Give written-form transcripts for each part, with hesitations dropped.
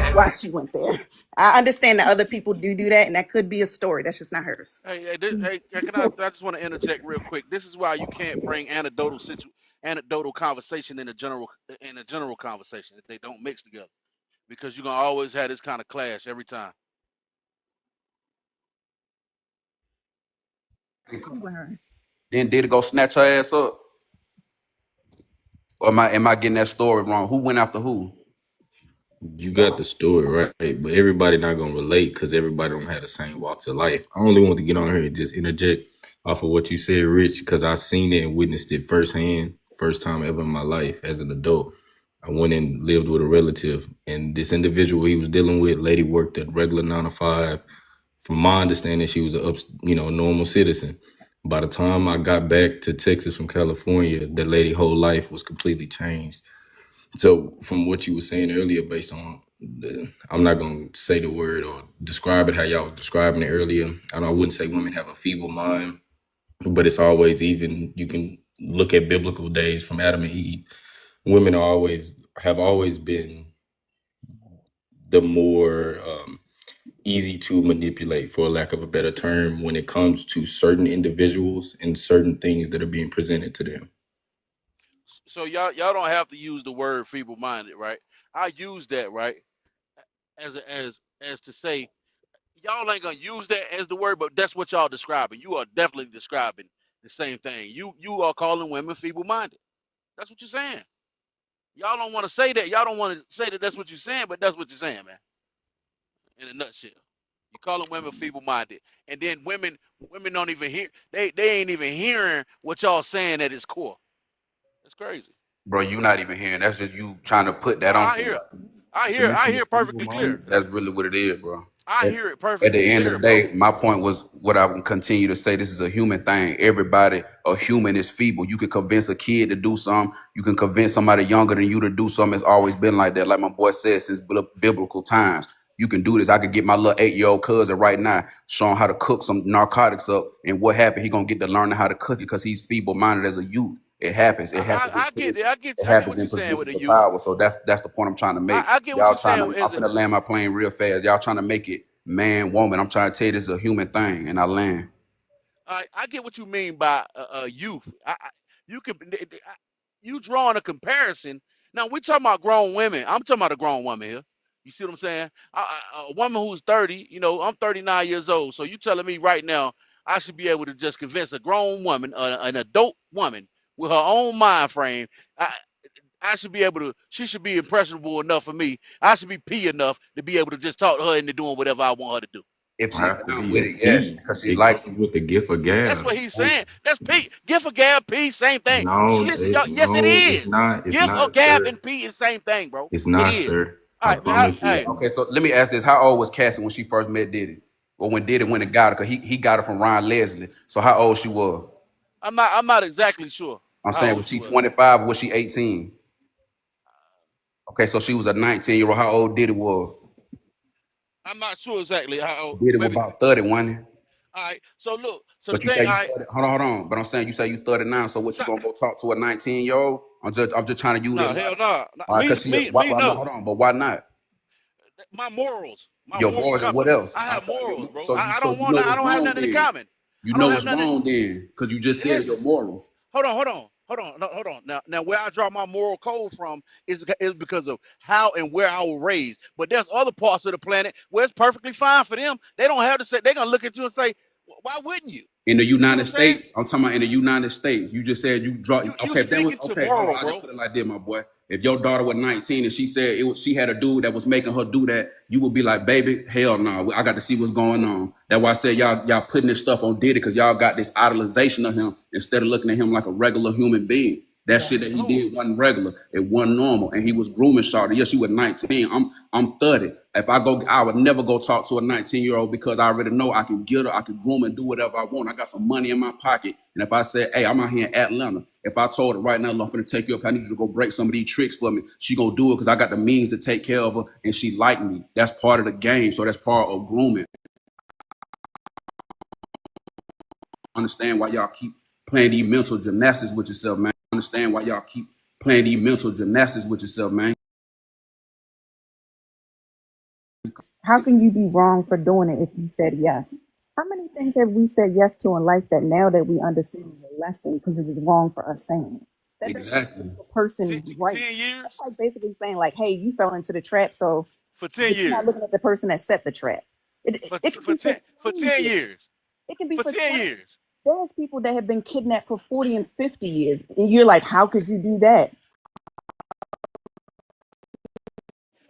that's why she went there. I understand that other people do that, and that could be a story. That's just not hers. I just want to interject real quick. This is why you can't bring anecdotal conversation in a general conversation. They don't mix together because you're gonna always have this kind of clash every time. Then Diddy go snatch her ass up? Or am I getting that story wrong? Who went after who? You got the story right, but everybody not gonna relate because everybody don't have the same walks of life. I only want to get on here and just interject off of what you said, Rich, because I seen it and witnessed it firsthand, first time ever in my life as an adult. I went and lived with a relative, and this individual he was dealing with, lady worked at regular 9 to 5. From my understanding, she was a normal citizen. By the time I got back to Texas from California, that lady whole life was completely changed. So from what you were saying earlier, based on I'm not going to say the word or describe it how y'all was describing it earlier. I wouldn't say women have a feeble mind, but it's always even. You can look at biblical days from Adam and Eve. Women have always been the more easy to manipulate, for lack of a better term, when it comes to certain individuals and certain things that are being presented to them. So y'all don't have to use the word feeble-minded, right? I use that, right, as to say y'all ain't gonna use that as the word, but that's what y'all describing. You are definitely describing the same thing. You are calling women feeble-minded. That's what you're saying. Y'all don't want to say that. Y'all don't want to say that that's what you're saying, but that's what you're saying, man. In a nutshell, you're calling women feeble-minded, and then women don't even hear. They ain't even hearing what y'all saying at its core. That's crazy. Bro, you not even hearing. That's just you trying to put that No, on I hear. somebody. I hear perfectly clear. That's really what it is, bro. I hear it At perfectly the end clear, of the bro. day, my point was what I would continue to say. This is a human thing. Everybody, a human is feeble. You can convince a kid to do something. You can convince somebody younger than you to do something. It's always been like that. Like my boy said, since biblical times. You can do this. I could get my little 8-year-old cousin right now, show him how to cook some narcotics up. And what happened? He gonna get to learning how to cook it because he's feeble-minded as a youth. It happens. It happens. I get it. It I get happens what in you're saying with positions the of youth. power. So that's the point I'm trying to make. I get what Y'all you're trying saying to. I'm finna land my plane real fast. Y'all trying to make it man, woman. I'm trying to tell you this is a human thing, and I land. I get what you mean by youth. You can you drawing a comparison. Now we talking about grown women. I'm talking about a grown woman here. You see what I'm saying? A woman who's 30. You know, I'm 39 years old. So you telling me right now I should be able to just convince a grown woman, an adult woman with her own mind frame. I should be able to. She should be impressionable enough for me. I should be P enough to be able to just talk her into doing whatever I want her to do. If I she's have to down be with a it, yes, P. because she It likes comes you. with the gift of That's what gab. he's saying. That's P. Gift of gab, P, same thing. No, Listen, y'all. Yes, it no, it's is. not. It's Gift of not, gab sir. and P is same thing, bro. It's It not, is. sir. All I right, man. promise you, it's Hey, not. Okay, so let me ask this: how old was Cassie when she first met Diddy, or when Diddy went and got her? Because he got her from Ron Leslie. So how old she was? I'm not exactly sure I'm how saying old was she she was. 25 or was she 18? Okay, so she was a 19-year-old. How old Diddy was? I'm not sure exactly how old. Diddy was Maybe. about 30, wasn't he? All right. So look. So the But you thing. say you All right. 30, hold on. But I'm saying you say you 39. So what So, you gonna go talk to a 19-year-old? I'm just trying to use that no, hell logic. no. All right, cause Me no, no. hold on, but why not? My morals. My Your moral boys and what compass. else? I have morals, bro. So you I so don't you want. know I what's don't have wrong nothing in then. common. You I don't know have what's nothing. wrong then, because you just said it's Listen. your morals. Hold on. Now, where I draw my moral code from is because of how and where I was raised. But there's other parts of the planet where it's perfectly fine for them. They don't have to say. They're gonna look at you and say, "Why wouldn't you?" In the You see what United I'm saying? States, I'm talking about in the United States. You just said you draw. You Okay, if that was speaking to okay, hold on. moral, I just bro. put it like this, my boy. If your daughter was 19 and she said she had a dude that was making her do that, you would be like, baby, hell no. I got to see what's going on. That's why I said y'all putting this stuff on Diddy because y'all got this idolization of him instead of looking at him like a regular human being. That shit that he Who? did wasn't regular. It wasn't normal. And he was grooming Shawty. Yes, she was 19. I'm 30. If I would never go talk to a 19-year-old because I already know I can get her, I can groom and do whatever I want. I got some money in my pocket. And if I said, hey, I'm out here in Atlanta, if I told her right now, I'm finna take you up, I need you to go break some of these tricks for me, she gonna do it because I got the means to take care of her and she like me. That's part of the game. So that's part of grooming. Understand why y'all keep playing these mental gymnastics with yourself, man. Understand why y'all keep playing these mental gymnastics with yourself, man. How can you be wrong for doing it if you said yes? How many things have we said yes to in life that now that we understand the lesson because it was wrong for us saying it? That doesn't Exactly. make the person Ten, right. 10 That's years like basically saying like, hey, you fell into the trap, so for 10 but you're not years looking at the person that set the trap. It could for be for 10 for 20 10 years. years It could be for for 10 20. years There's people that have been kidnapped for 40 and 50 years. And you're like, how could you do that?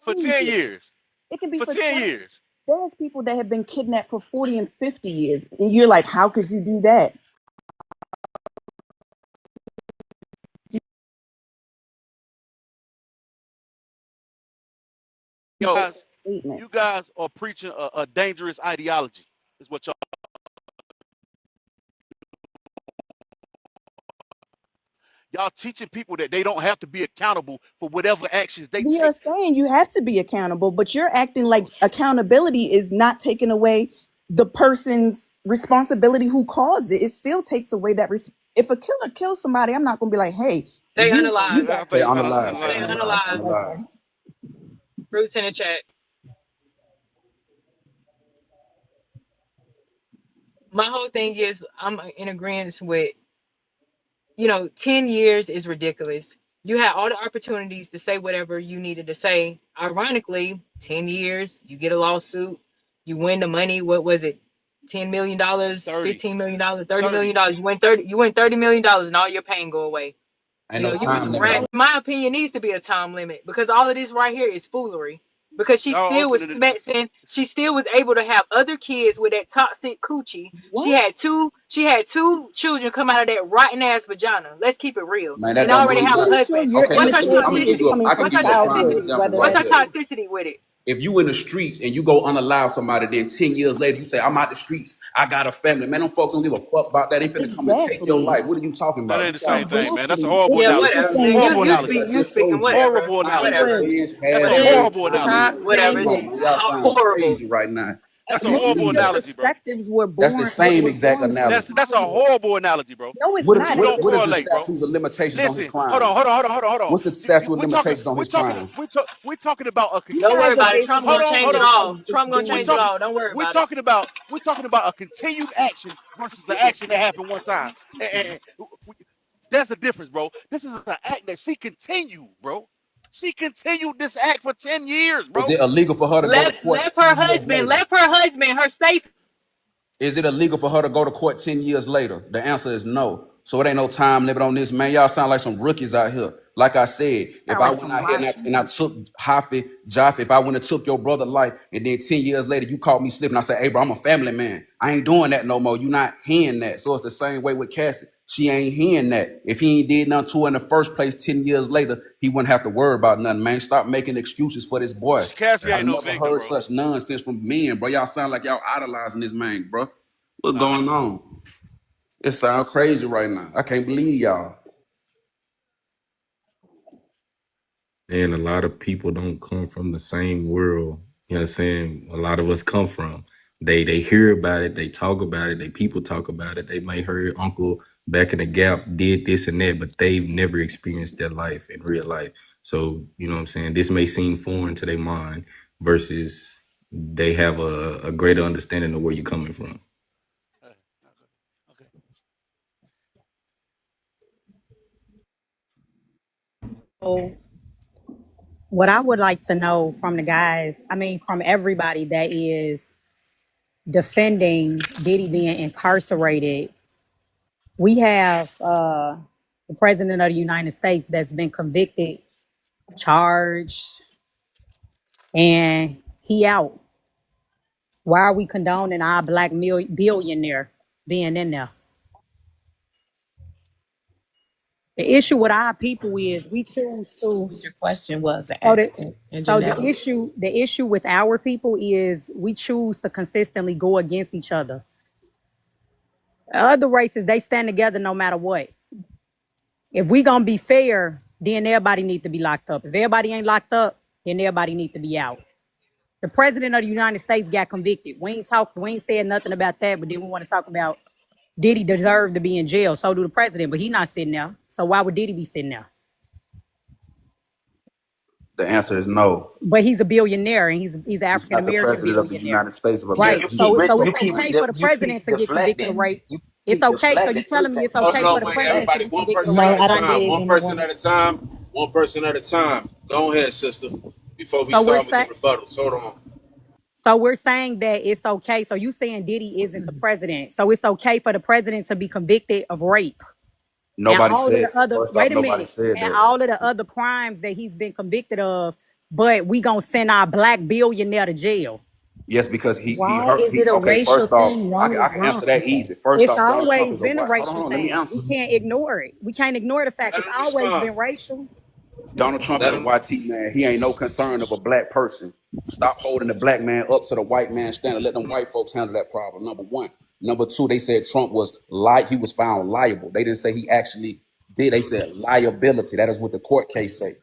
for 10 years It could be for for 10 20. years. There's people that have been kidnapped for 40 and 50 years. And you're like, how could you do that? Yo, guys, Statement. you guys are preaching a dangerous ideology. Is what y'all teaching people that they don't have to be accountable for whatever actions they We are take. saying you have to be accountable, but you're acting like Oh, accountability is not taking away the person's responsibility who caused it. It still takes away that. If a killer kills somebody, I'm not going to be like, hey, Stay you unalive. I got Stay think killed. unalive. Stay Stay unalive. unalive. unalive. Unalive. Bruce in the chat. My whole thing is I'm in agreement with, 10 years is ridiculous. You had all the opportunities to say whatever you needed to say. Ironically, 10 years, you get a lawsuit, you win the money. What was it? $10 million, 30, $15 million, $30 30. million. You win $30 million and all your pain go away. Ain't no You Why was time would limit rat. on you? it. In my opinion, needs to be a time limit because all of this right here is foolery. Because she Y'all still was opening it. smexing. She still was able to have other kids with that toxic coochie. She What? had two. She had two children come out of that rotten ass vagina. Let's keep it real. Man, that And don't already mean have a I'm nothing. sure husband. your Okay, What's her I'm gonna immaturity give is you toxicity? a coming I from can What's give her you a prime childhood, toxicity? example whether What's right her that's here. toxicity with it? If you in the streets and you go unalive somebody, then 10 years later you say, I'm out the streets, I got a family. Man, them folks don't give a fuck about that. They finna come and take your exactly. life. What are you talking That about? You ain't the same sound thing, crazy. man. That's a Exactly. horrible Yeah, It's the analogy. whatever. same You Horrible you thing. speak. analogy. You Just speaking told you. whatever. Horrible Time, analogy. Whatever. revenge That's has a Whatever. no horrible time analogy. limit. Whatever. Come on, man. Y'all sound Horrible. crazy right now. I That's a can't Maybe horrible believe your that. analogy, bro. perspectives were That's the born same were exact born from analogy. That's a childhood. horrible analogy, bro. No, it's What not. is, You It's what, don't what is just the correlate, bro. statutes of limitations on his Listen, hold on, crime? hold on, hold on, hold on, hold on. What's the statute of We're talking, limitations on we're his talking, crime? we're talking about a you Don't worry guys are about it. Trump basically hold gonna on, change hold it on. saying all. it's Trump gonna We're change it dangerous. talking, all. Don't worry we're about it. talking about, we're talking about a continued action versus the action that happened one time. That's the difference, bro. This is an act that she continued, bro. She continued this act for 10 years, Is bro. it illegal for her to go to court Let her 10 years husband. later? Let her husband. Her safe. Is it illegal for her to go to court 10 years later? The answer is no. So it ain't no time limit on this, man. Y'all sound like some rookies out here. Like I said, if Sound I like went some out here and rookies. I took Hafi, Jaffe, if I went and took your brother's life, and then 10 years later you caught me slipping, I said, hey, bro, I'm a family man. I ain't doing that no more. You not hearing that. So it's the same way with Cassie. She ain't hearing that. If he ain't did nothing to her in the first place 10 years later, he wouldn't have to worry about nothing, man. Stop making excuses for this boy. Cassie I've ain't no never victim, heard bro. such nonsense from men, bro. Y'all sound like y'all idolizing this man, bro. What's Nah, going on? It sound crazy right now. I can't believe y'all. And a lot of people don't come from the same world, you know what I'm saying? A lot of us come from. They hear about it, they talk about it, they people talk about it. They may heard uncle back in the gap did this and that, but they've never experienced that life in real life. So, you know what I'm saying? This may seem foreign to their mind versus they have a greater understanding of where you're coming from. okay. So, what I would like to know from the guys, I mean, from everybody that is defending Diddy being incarcerated, we have the president of the United States that's been convicted, charged, and he out. Why are we condoning our black billionaire being in there? The issue with our people is we choose to. What your question was, So the and so the Janetta. issue with our people is we choose to consistently go against each other. Other races, they stand together no matter what. If we gonna be fair, then everybody need to be locked up. If everybody ain't locked up, then everybody need to be out. The president of the United States got convicted. We ain't said nothing about that, but then we want to talk about did he deserve to be in jail? So do the president, but he not sitting there. So why would Diddy be sitting there? The answer is no. But he's a billionaire and he's He's African not the American president of the billionaire. United States of Right. America. So it's okay for the You president keep to get convicted of deflecting. rape. You It's keep okay. So you deflecting. telling me it's Hold okay on, for the wait, president to everybody, be one convicted of person rape? at No, a I don't time. believe One in the person woman. at a time. One person at a time. Go ahead, sister. Before we So we're start with the saying rebuttals, hold on. that it's okay. So you saying Diddy isn't the president. So it's okay for the president to be convicted of rape. And Nobody all of said. the other, First off, wait a nobody minute, said and that. all of the other crimes that he's been convicted of, but we gonna send our black billionaire to jail. Yes, because he Why hurt. is it a Okay, racial first off, thing? I Wrong can, I is can wrong. answer that easy. First It's off, Donald Trump always is a been a white. Hold on, racial hold on, let me thing. We answer. can't ignore it. We can't ignore the fact Let it's him always respond. been racial. Donald Trump is Let a him. YT man. He ain't no concern of a black person. Stop holding the black man up to the white man standard. Let them white folks handle that problem. Number one. Number two, they said Trump was he was found liable. They didn't say he actually did. They said liability. That is what the court case say.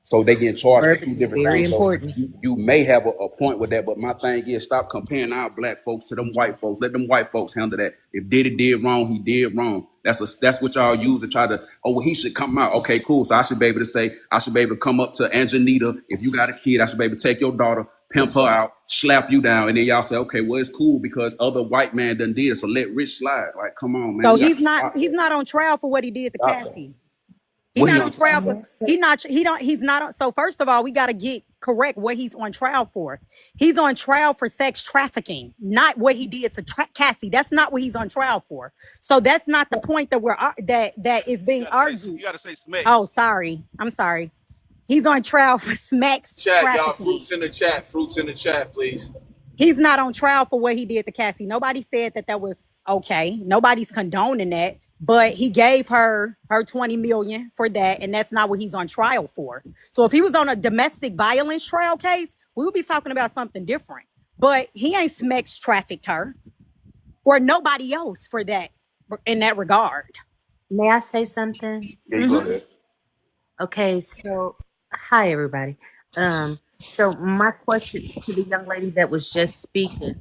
So they get charged for two Verbiage is different very things. So important. you may have a point with that, but my thing is stop comparing our black folks to them white folks. Let them white folks handle that. If Diddy did wrong, he did wrong. That's what y'all use to try to, oh, well, he should come out. Okay, cool. So I should be able to say, I should be able to come up to Angelita. If you got a kid, I should be able to take your daughter, pimp her out, slap you down. And then y'all say, okay, well, it's cool because other white man done did it. So let Rich slide. Like, come on, man. So We got he's to not stop he's that. not on trial for what he did to Stop that. Cassie. He's What he not on on trial trial for? for he's not on, so first of all, we gotta get correct what he's on trial for. He's on trial for sex trafficking, not what he did to Cassie. That's not what he's on trial for. So that's not the point that that is You being gotta say argued. you gotta say Oh, Smex. sorry. I'm sorry. He's on trial for sex Chat, y'all. trafficking. Fruits in the chat. Fruits in the chat, please. He's not on trial for what he did to Cassie. Nobody said that was okay. Nobody's condoning that. But he gave her 20 million for that, and that's not what he's on trial for. So if he was on a domestic violence trial case, we would be talking about something different. But he ain't sex trafficked her or nobody else for that in that regard. May I say something? Yeah, you go ahead. Okay, so hi everybody. So my question to the young lady that was just speaking,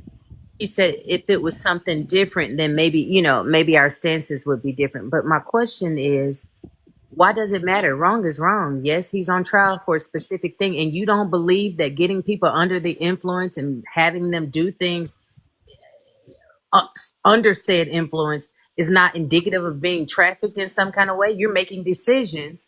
he said if it was something different, then maybe, maybe our stances would be different. But my question is, why does it matter? Wrong is wrong. Yes, he's on trial for a specific thing, and you don't believe that getting people under the influence and having them do things under said influence is not indicative of being trafficked in some kind of way. You're making decisions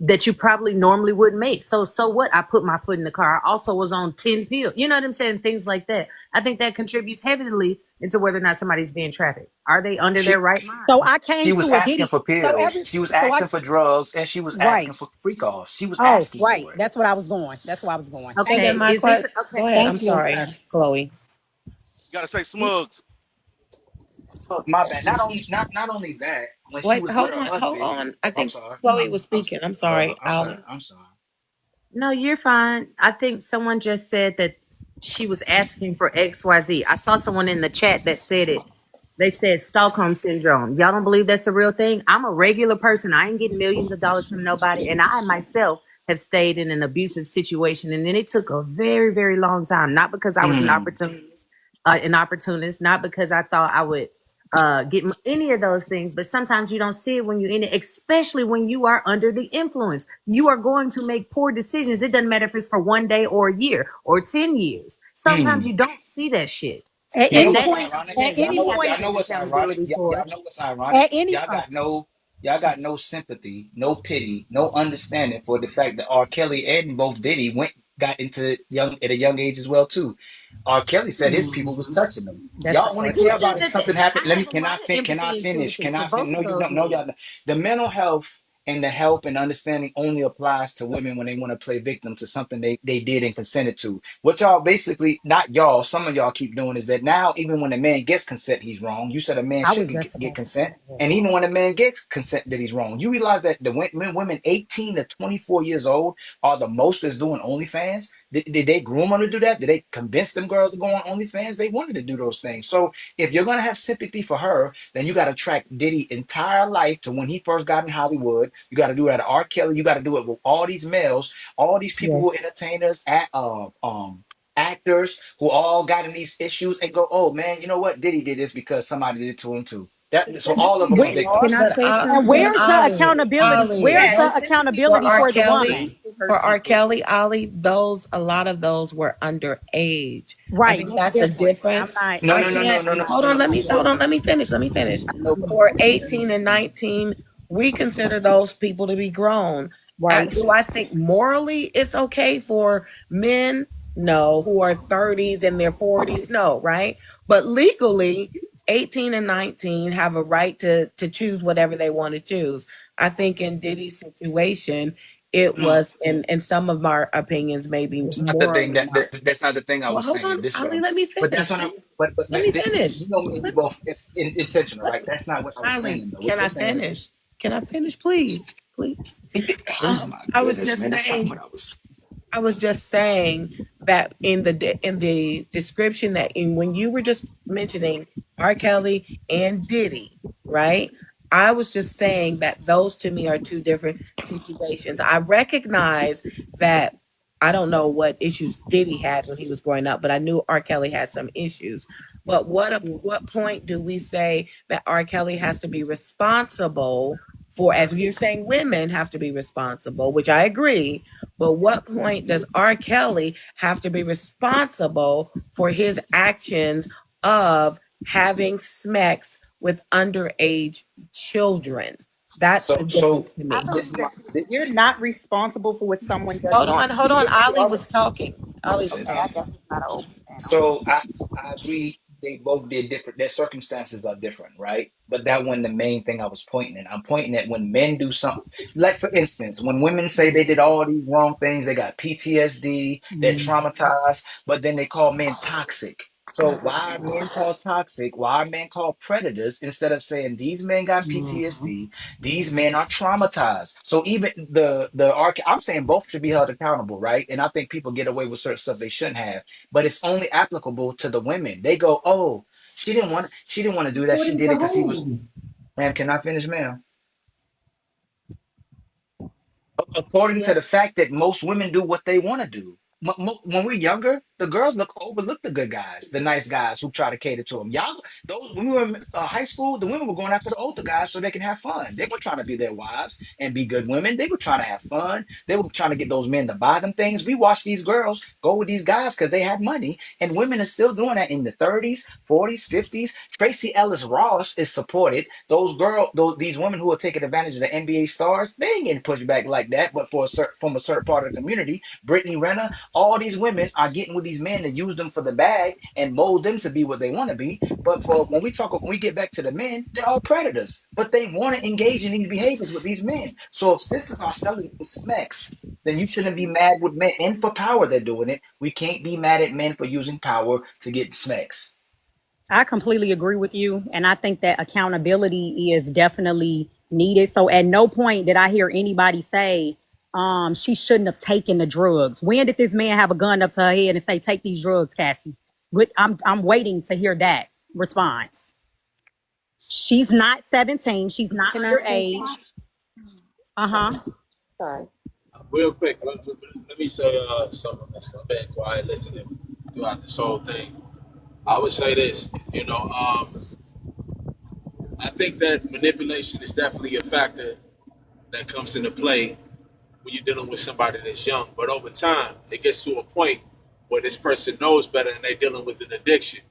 that you probably normally wouldn't make. So what? I put my foot in the car. I also was on 10 pills. You know what I'm saying? Things like that. I think that contributes heavily into whether or not somebody's being trafficked. Are they under She their right mind? So I she came was to a asking Diddy. for So pills. She was I asking for drugs, and she was right. asking for freak offs. She was Oh, asking right. for it. That's what I was going. That's where I was going. And Thank Okay. then you. my Is this question, okay? go ahead. I'm Thank you. sorry, Chloe. You gotta say Smugs. So my bad. Not only that, when she Wait, was with hold her on, hold husband. on. I I'm think sorry. Chloe was speaking. I'm sorry. I'm sorry. I'm sorry. No, you're fine. I think someone just said that she was asking for XYZ. I saw someone in the chat that said it. They said Stockholm syndrome. Y'all don't believe that's a real thing? I'm a regular person. I ain't getting millions of dollars from nobody. And I myself have stayed in an abusive situation. And then it took a very, very long time. Not because I was an opportunist, not because I thought I would get any of those things, but sometimes you don't see it when you're in it, especially when you are under the influence. You are going to make poor decisions. It doesn't matter if it's for one day or a year or 10 years. Sometimes Mm. you don't see that shit. At You know any And what's that point, ain't ironic? something at that any we have to Y'all point, know take what's ironic? accountability for. Y'all know what's ironic? at any Y'all got no sympathy, no pity, no understanding for the fact that R. Kelly and both Diddy got into at a young age as well too. R. Kelly said his people was touching him. that's a Y'all only fact. Who care said about if that? something happened. I have a lot of Can I empathy and finish? sympathy Can for I finish? both No, of you those don't. No, men. y'all. The mental health and the help and understanding only applies to women when they want to play victim to something they did and consented to. What y'all basically, not y'all, some of y'all keep doing is that now, even when a man gets consent, he's wrong. You said a man I was shouldn't just get about to say consent. that. And even when a man gets consent, that he's wrong. You realize that the women 18 to 24 years old are the most that's doing OnlyFans. Did they groom them to do that? Did they convince them girls to go on OnlyFans? They wanted to do those things. So if you're gonna have sympathy for her, then you got to track Diddy's entire life to when he first got in Hollywood. You got to do that to R. Kelly. You got to do it with all these males, all these people who are Yes. entertainers, actors who all got in these issues and go, oh man, you know what? Diddy did this because somebody did it to him too. So all of them are Where, victims. Can I But say and but something? where's the Ollie, accountability? Ollie, Where's Yes. the no sympathy for accountability R. for the Kelly. woman? for hurt R. people. Kelly, Ollie, a lot of those were underage. I Right. think That's that's the different. I'm difference. not. No, I no, no, no, can't no, no, hold no, on. no. Hold on. Let me finish. Let me finish. I know, but For 18 and 19, we consider those people to be grown. Right. Do I think morally it's okay for men? No, who are 30s and their 40s? No, right? But legally, 18 and 19 have a right to choose whatever they want to choose. I think in Diddy's situation, it no. was in some of our opinions maybe That's not the thing. morally not. That's not the thing I Well, was hold saying. on, This is what Ali, I'm. let me But that's finish. what I'm. But Let me this is finish. you know me and you both intentional, Let, right? That's not what I was Eileen, saying though. What can you're I saying. finish? Can I finish, please? Please. Oh my I was goodness, just man! That's not saying. what I was. I was just saying that in the description that when you were just mentioning R. Kelly and Diddy, right? I was just saying that those to me are two different situations. I recognize that I don't know what issues Diddy had when he was growing up, but I knew R. Kelly had some issues. But what point do we say that R. Kelly has to be responsible for, as you're saying, women have to be responsible, which I agree, but what point does R. Kelly have to be responsible for his actions of having sex with underage children? That's the So difference to I me. this believe is my. that you're not responsible for what someone does. Hold on. Even if you Ali are was talking. Ali was okay, Okay. I talking. guess it's not an open panel. So I agree they both did different their circumstances are different, right? But that wasn't the main thing I was pointing at. I'm pointing at when men do something like for instance, when women say they did all these wrong things, they got PTSD, they're traumatized, but then they call men toxic. So why are men called toxic? Why are men called predators instead of saying these men got PTSD, these men are traumatized? So even I'm saying both should be held accountable, right? And I think people get away with certain stuff they shouldn't have, but it's only applicable to the women. They go, "Oh, she didn't want to do that. She did it because he was." Ma'am, can I finish, ma'am? According to the Yes. fact that most women do what they want to do. When we're younger, the girls overlook the good guys, the nice guys who try to cater to them. Y'all, those when we were in high school, the women were going after the older guys so they can have fun. They were trying to be their wives and be good women. They were trying to have fun. They were trying to get those men to buy them things. We watched these girls go with these guys because they had money, and women are still doing that in the 30s, 40s, 50s. Tracy Ellis Ross is supported. These women who are taking advantage of the NBA stars, they ain't getting pushed back like that. But from a certain part of the community, Brittany Renner, all these women are getting with these men and use them for the bag and mold them to be what they want to be. But for when we get back to the men, they're all predators. But they want to engage in these behaviors with these men. So if sisters are selling smecks, then you shouldn't be mad with men. And for power, they're doing it. We can't be mad at men for using power to get smecks. I completely agree with you. And I think that accountability is definitely needed. So at no point did I hear anybody say, she shouldn't have taken the drugs. When did this man have a gun up to her head and say, take these drugs, Cassie? But I'm waiting to hear that response. She's not 17. She's not Can I say underage. sorry? Uh-huh. Sorry. Real quick, let me say something. I've been quiet listening throughout this whole thing. I would say this, I think that manipulation is definitely a factor that comes into play when you're dealing with somebody that's young. But over time, it gets to a point where this person knows better and they're dealing with an addiction.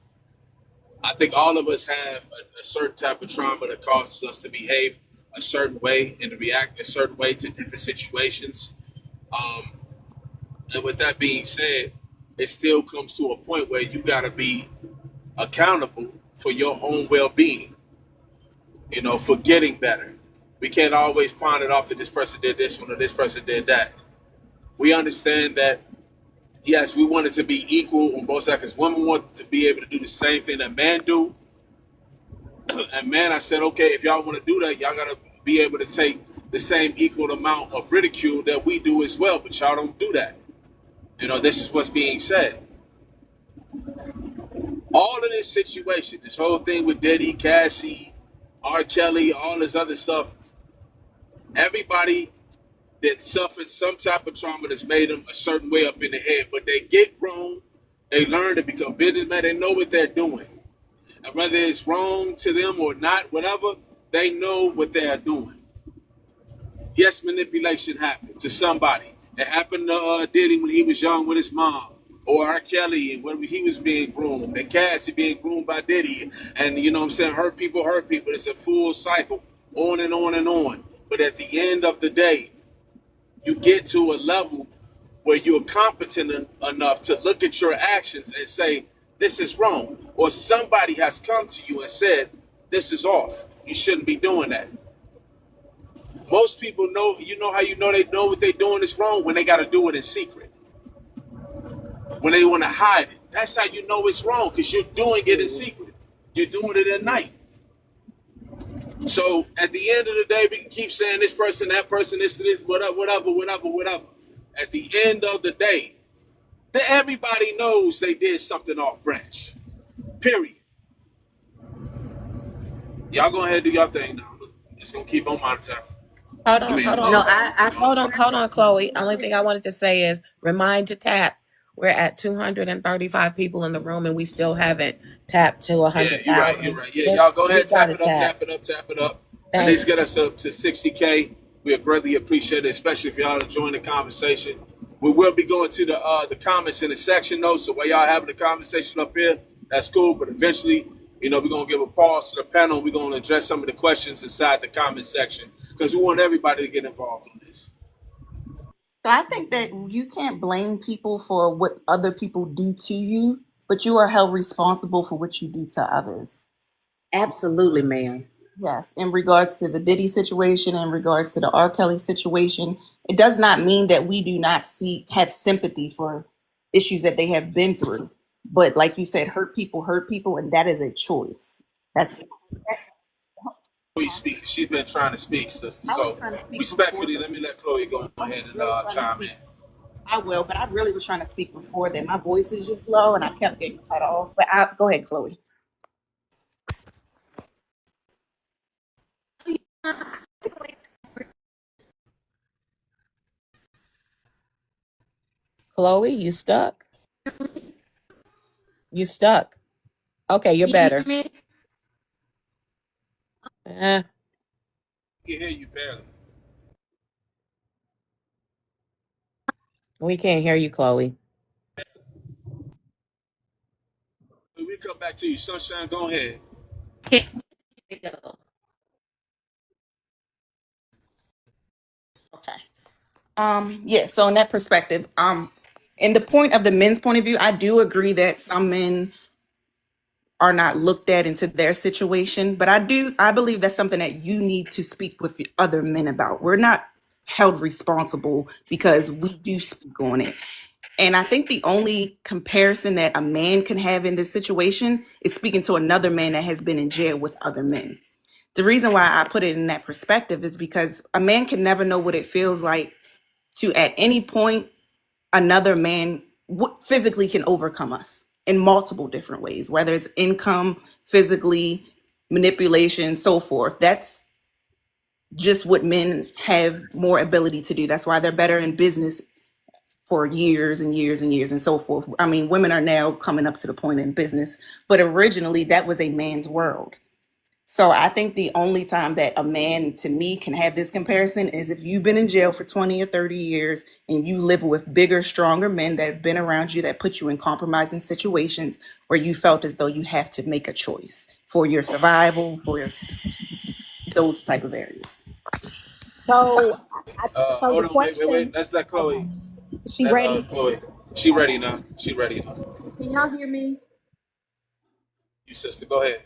I think all of us have a certain type of trauma that causes us to behave a certain way and to react a certain way to different situations. Um, and with that being said, it still comes to a point where you got to be accountable for your own well-being, for getting better. We can't always pawn it off that this person did this one or this person did that. We understand that, yes, we want it to be equal on both sides because women want to be able to do the same thing that men do. And man, I said, okay, if y'all want to do that, y'all got to be able to take the same equal amount of ridicule that we do as well. But y'all don't do that. This is what's being said. All of this situation, this whole thing with Diddy, Cassie, R. Kelly, all this other stuff, everybody that suffered some type of trauma that's made them a certain way up in the head, but they get grown, they learn to become businessmen, they know what they're doing. And whether it's wrong to them or not, whatever, they know what they're doing. Yes, manipulation happened to somebody. It happened to Diddy when he was young with his mom, or R. Kelly and when he was being groomed, and Cassie being groomed by Diddy, and you know what I'm saying, hurt people. It's a full cycle, on and on and on. But at the end of the day, you get to a level where you're competent enough to look at your actions and say, this is wrong. Or somebody has come to you and said, this is off. You shouldn't be doing that. Most people know, you know how you know they know what they're doing is wrong? When they got to do it in secret. When they want to hide it. That's how you know it's wrong, because you're doing it in secret. You're doing it at night. So at the end of the day, we can keep saying this person, that person, this, whatever. At the end of the day, everybody knows they did something off branch. Period. Y'all go ahead and do your thing now. I'm just gonna keep on monetizing. Hold on, hold on. No, Hold on, Chloe. Only thing I wanted to say is remind to tap. We're at 235 people in the room, and we still haven't tapped to 100,000. Yeah, you're right. Yeah, y'all go ahead, tap it up. And let's get us up to 60K. We greatly appreciate it, especially if y'all enjoying the conversation. We will be going to the comments in the section though, so while y'all having the conversation up here, that's cool. But eventually, you know, we're gonna give a pause to the panel. We're gonna address some of the questions inside the comment section because we want everybody to get involved in this. So I think that you can't blame people for what other people do to you, but you are held responsible for what you do to others. absolutely, ma'am. Yes, in regards to the Diddy situation, in regards to the R. Kelly situation, it does not mean that we do not have sympathy for issues that they have been through. But like you said, hurt people, and that is a choice. That's Chloe speaking. She's been trying to speak, sister. So respectfully, let me let Chloe go ahead and chime in. I will, but I really was trying to speak before that. My voice is just low, and I kept getting cut off. But go ahead, Chloe. Chloe, you stuck? You stuck. Okay, you're better. I can hear you barely. We can't hear you, Chloe. When we come back to you, Sunshine, go ahead. Okay. Yeah, so in that perspective, in the point of the men's point of view, I do agree that some men are not looked at into their situation, but I believe that's something that you need to speak with other men about. We're not held responsible because we do speak on it. And I think the only comparison that a man can have in this situation is speaking to another man that has been in jail with other men. The reason why I put it in that perspective is because a man can never know what it feels like to, at any point, another man physically can overcome us in multiple different ways, whether it's income, physically, manipulation, so forth. That's just what men have more ability to do. That's why they're better in business for years and years and years and so forth. I mean, women are now coming up to the point in business, but originally that was a man's world. So I think the only time that a man, to me, can have this comparison is if you've been in jail for 20 or 30 years and you live with bigger, stronger men that have been around you that put you in compromising situations where you felt as though you have to make a choice for your survival, for those type of areas. So, Hold the on, wait. question. Let's let Chloe. Okay. She ready? Chloe. She ready now. Can y'all hear me? You sister, go ahead.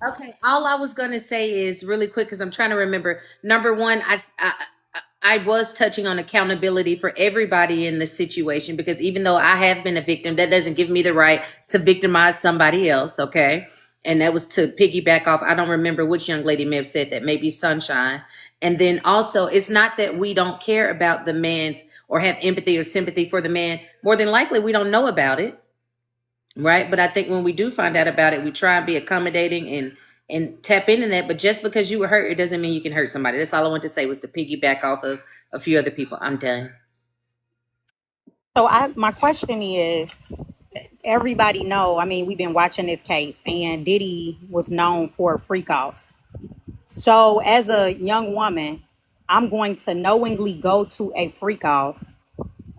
Okay, all I was gonna say is really quick because I'm trying to remember. Number one, I was touching on accountability for everybody in the situation because even though I have been a victim, that doesn't give me the right to victimize somebody else. Okay, and that was to piggyback off. I don't remember which young lady may have said that. Maybe Sunshine. And then also, it's not that we don't care about the man's or have empathy or sympathy for the man. More than likely, we don't know about it. Right. But I think when we do find out about it, we try and be accommodating and tap into that. But just because you were hurt, it doesn't mean you can hurt somebody. That's all I want to say was to piggyback off of a few other people. I'm done. So my question is, everybody know, I mean, we've been watching this case and Diddy was known for freak offs. So as a young woman, I'm going to knowingly go to a freak off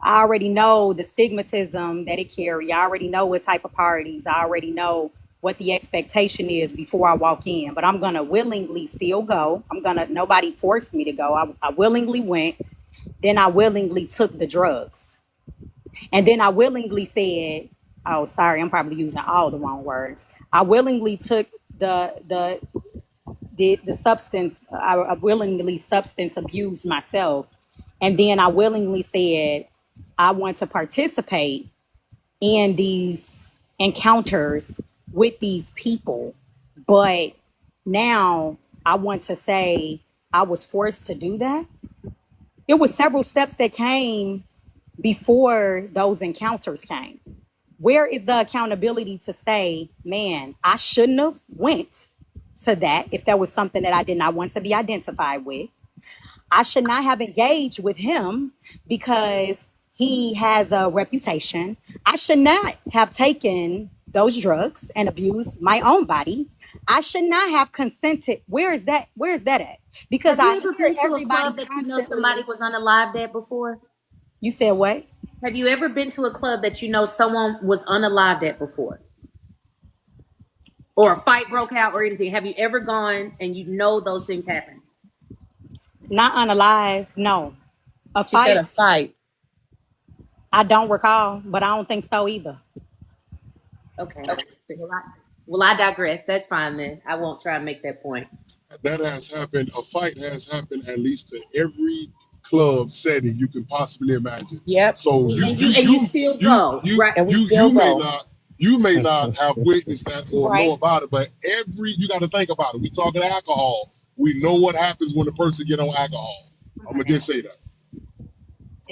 I already know the stigmatism that it carries. I already know what type of parties. I already know what the expectation is before I walk in. But I'm gonna willingly still go. Nobody forced me to go. I willingly went. Then I willingly took the drugs. And then I willingly said, oh, sorry, I'm probably using all the wrong words. I willingly took the substance. I willingly substance abused myself. And then I willingly said, I want to participate in these encounters with these people. But now I want to say I was forced to do that. It was several steps that came before those encounters came. Where is the accountability to say, man, I shouldn't have went to that if there was something that I did not want to be identified with? I should not have engaged with him because he has a reputation. I should not have taken those drugs and abused my own body. I should not have consented. Where is that? Where is that at? Because Have you I ever hear been to a everybody club that you know constantly. somebody was unalived at before? You said what? Have you ever been to a club that you know someone was unalived at before? Or a fight broke out or anything? Have you ever gone and you know those things happen? Not unalive. No. A She said fight. a fight. I don't recall, but I don't think so either. Okay. Well, I digress. That's fine then. I won't try and make that point. That has happened. A fight has happened at least to every club setting you can possibly imagine. Yep. So And you still go, right? And we still go. you may not have witnessed that or Right. know about it, but you got to think about it. We talking alcohol. We know what happens when a person get on alcohol. I'm gonna just say that.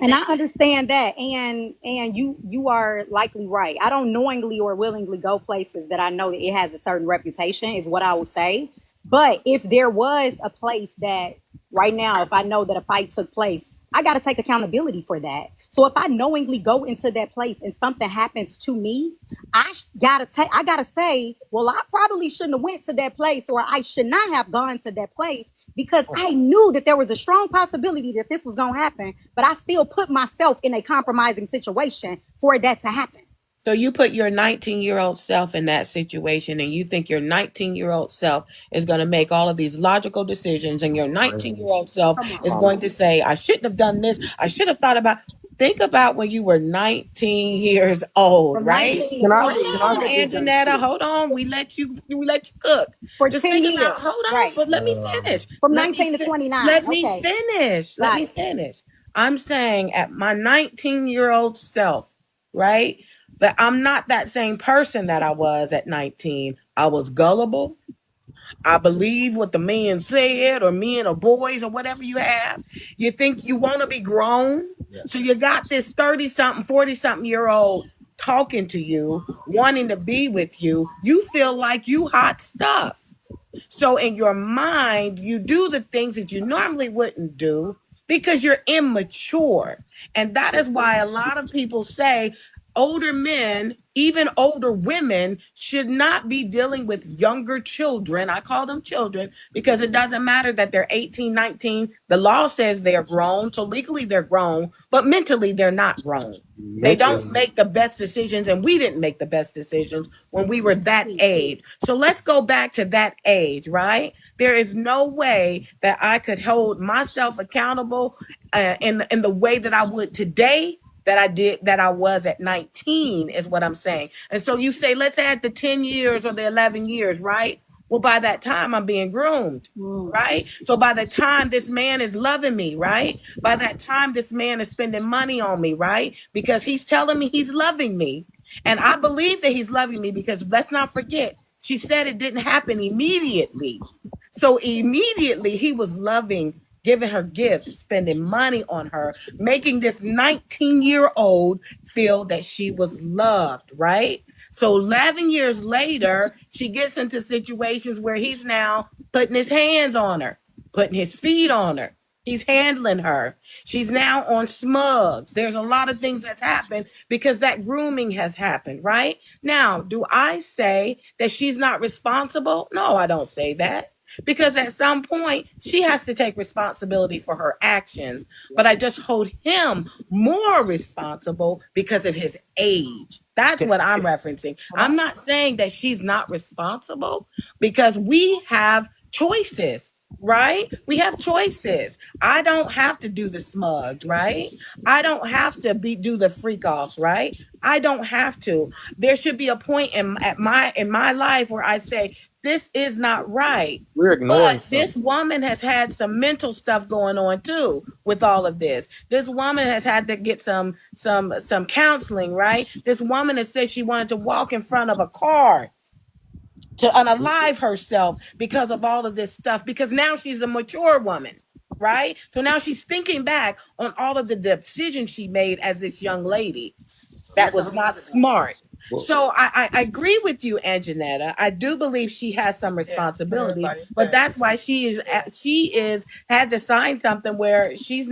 And I understand that, and you are likely right. I don't knowingly or willingly go places that I know that it has a certain reputation, is what I would say. But if there was a place that right now, if I know that a fight took place, I got to take accountability for that. So if I knowingly go into that place and something happens to me, I gotta say, well, I probably shouldn't have went to that place, or I should not have gone to that place because I knew that there was a strong possibility that this was gonna happen, but I still put myself in a compromising situation for that to happen. So you put your 19-year-old self in that situation, and you think your 19-year-old self is going to make all of these logical decisions, and your 19-year-old self is going to say, I shouldn't have done this. I should have thought about. Think about when you were 19 years old, From right? 19 Can to I 20, Hold can I on, get this Anjanetta. understood? Hold on. We let you cook. for Just 10 think about. years, Hold on. right? Let me finish. From Let me 19 to fi- 29. Let me Okay, finish. Let got me it. finish. I'm saying at my 19-year-old self, right? That I'm not that same person that I was at 19. I was gullible. I believe what the men said, or men or boys or whatever you have. You think you want to be grown. So you got this 30-something, 40-something year old talking to you, wanting to be with you. You feel like you hot stuff. So in your mind, you do the things that you normally wouldn't do because you're immature. And that is why a lot of people say older men, even older women, should not be dealing with younger children. I call them children because it doesn't matter that they're 18, 19. The law says they're grown. So legally they're grown, but mentally they're not grown. They don't make the best decisions, and we didn't make the best decisions when we were that age. So let's go back to that age, right? There is no way that I could hold myself accountable in the way that I would today that I was at 19 is what I'm saying. And so you say, let's add the 10 years or the 11 years, right? Well, by that time, I'm being groomed, right? So by the time this man is loving me, right? By that time, this man is spending money on me, right? Because he's telling me he's loving me. And I believe that he's loving me because let's not forget, she said it didn't happen immediately. So immediately he was loving, giving her gifts, spending money on her, making this 19-year-old feel that she was loved, right? So 11 years later, she gets into situations where he's now putting his hands on her, putting his feet on her. He's handling her. She's now on smugs. There's a lot of things that's happened because that grooming has happened, right? Now, do I say that she's not responsible? No, I don't say that. because at some point she has to take responsibility for her actions. But I just hold him more responsible because of his age. That's what I'm referencing. I'm not saying that she's not responsible because we have choices, right? We have choices. I don't have to do the smug, right? I don't have to do the freak offs, right? I don't have to. There should be a point in my life where I say, this is not right. We're ignoring But this something. woman has had some mental stuff going on too with all of this. This woman has had to get some counseling, right? This woman has said she wanted to walk in front of a car to unalive herself because of all of this stuff, because now she's a mature woman, right? So now she's thinking back on all of the decisions she made as this young lady that was not smart. So I agree with you, Anjanetta. I do believe she has some responsibility, but that's why she is had to sign something where she's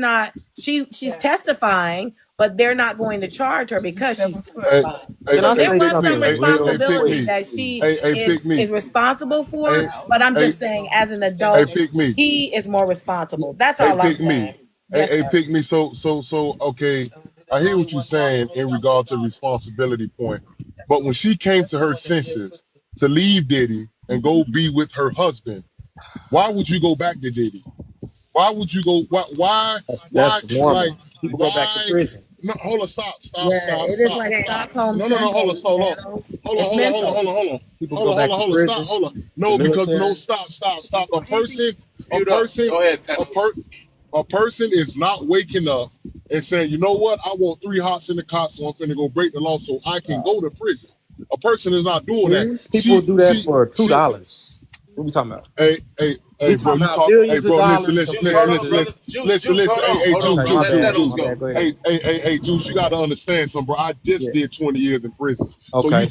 testifying, but they're not going to charge her because she's Hey, testifying. hey, Can So I hey, there say pick was me. some something Hey, pick responsibility me. that she Pick me. is responsible for, Hey, but I'm hey, just saying, as an hey, adult, pick me. he is more responsible. That's Hey, all I'm pick me. saying. Yes, Hey, sir. pick me. So. Okay, I hear what you're saying in regard to the responsibility point, but when she came to her senses to leave Diddy and go be with her husband, why would you go back to Diddy? Why would you go? Why? that's Like, normal. People go back to why? prison. No, hold on. Stop. Stop. Yeah, Stop. it is Stop. like Stop. Stockholm No. Hold on. syndrome, Hold on. Thanos. Hold on. It's Hold on. Hold on. mental. Hold on. Hold on. People Hold go on. Hold back on. to Hold on. Stop. prison, Hold on. the No, because no. military. Stop. Stop. Stop. A person. A Mute up. person. Go ahead, A Thanos. per. A person is not waking up and saying, you know what? I want 3 hots in the cot, so I'm finna go break the law so I can go to prison. A person is not doing that. Serious? People do that for She. $2. What are we talking about? Hey, We bro, talking you about talk. Hey, billions of bro, listen, dollars listen, Juice, listen, hold compared on, listen, to. brother. listen, Juice, listen, hold listen. on. Hey, Hold on. Juice, Okay, Let Juice, my let Juice, bad. Juice. Thanos My go. bad. Go ahead. Hey, Juice, you gotta understand something, bro. I just Yeah. did 20 years in prison. So Okay.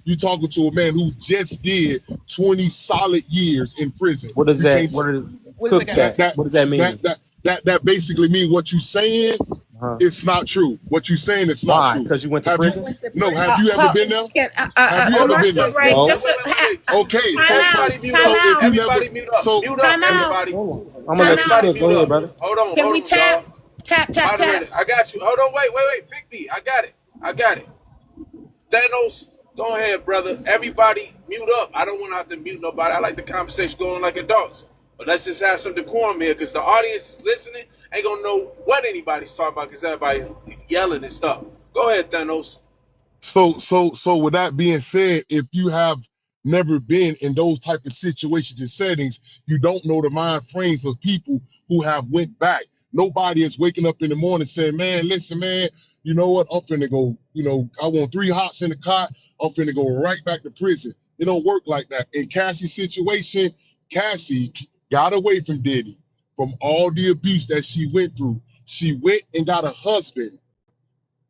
you talking to a man who just did 20 solid years in prison. What does You that? can't What is What is it, cook guys? that that? that What does that that mean? that that basically mean what you saying Huh? it's not true. What you saying is not Why? true. Because you went to Have you prison? no, have you ever been there? Have you ever been Commercial there? break. Commercial break. Wait, No. Just wait, wait, wait, wait. Okay, time out. Everybody mute Time up. so if out. you never Everybody mute up. so Mute up, Time Hold out. everybody. on. I'm gonna Time let you out. Everybody cook. Go mute ahead, up. brother. Can we Hold on, tap? y'all. Tap, tap, tap. Moderator, I got you. Hold on, wait. Pick me. I got it. I got it. Thanos, go ahead, brother. Everybody mute up. I don't want to have to mute nobody. I like the conversation going like adults. But let's just have some decorum here because the audience is listening. Ain't gonna know what anybody's talking about because everybody's yelling and stuff. Go ahead, Thanos. So with that being said, if you have never been in those type of situations and settings, you don't know the mind frames of people who have went back. Nobody is waking up in the morning saying, man, listen, man, you know what? I'm finna go, I want 3 hots in the cot. I'm finna go right back to prison. It don't work like that. In Cassie's situation, Cassie got away from Diddy, from all the abuse that she went through. She went and got a husband,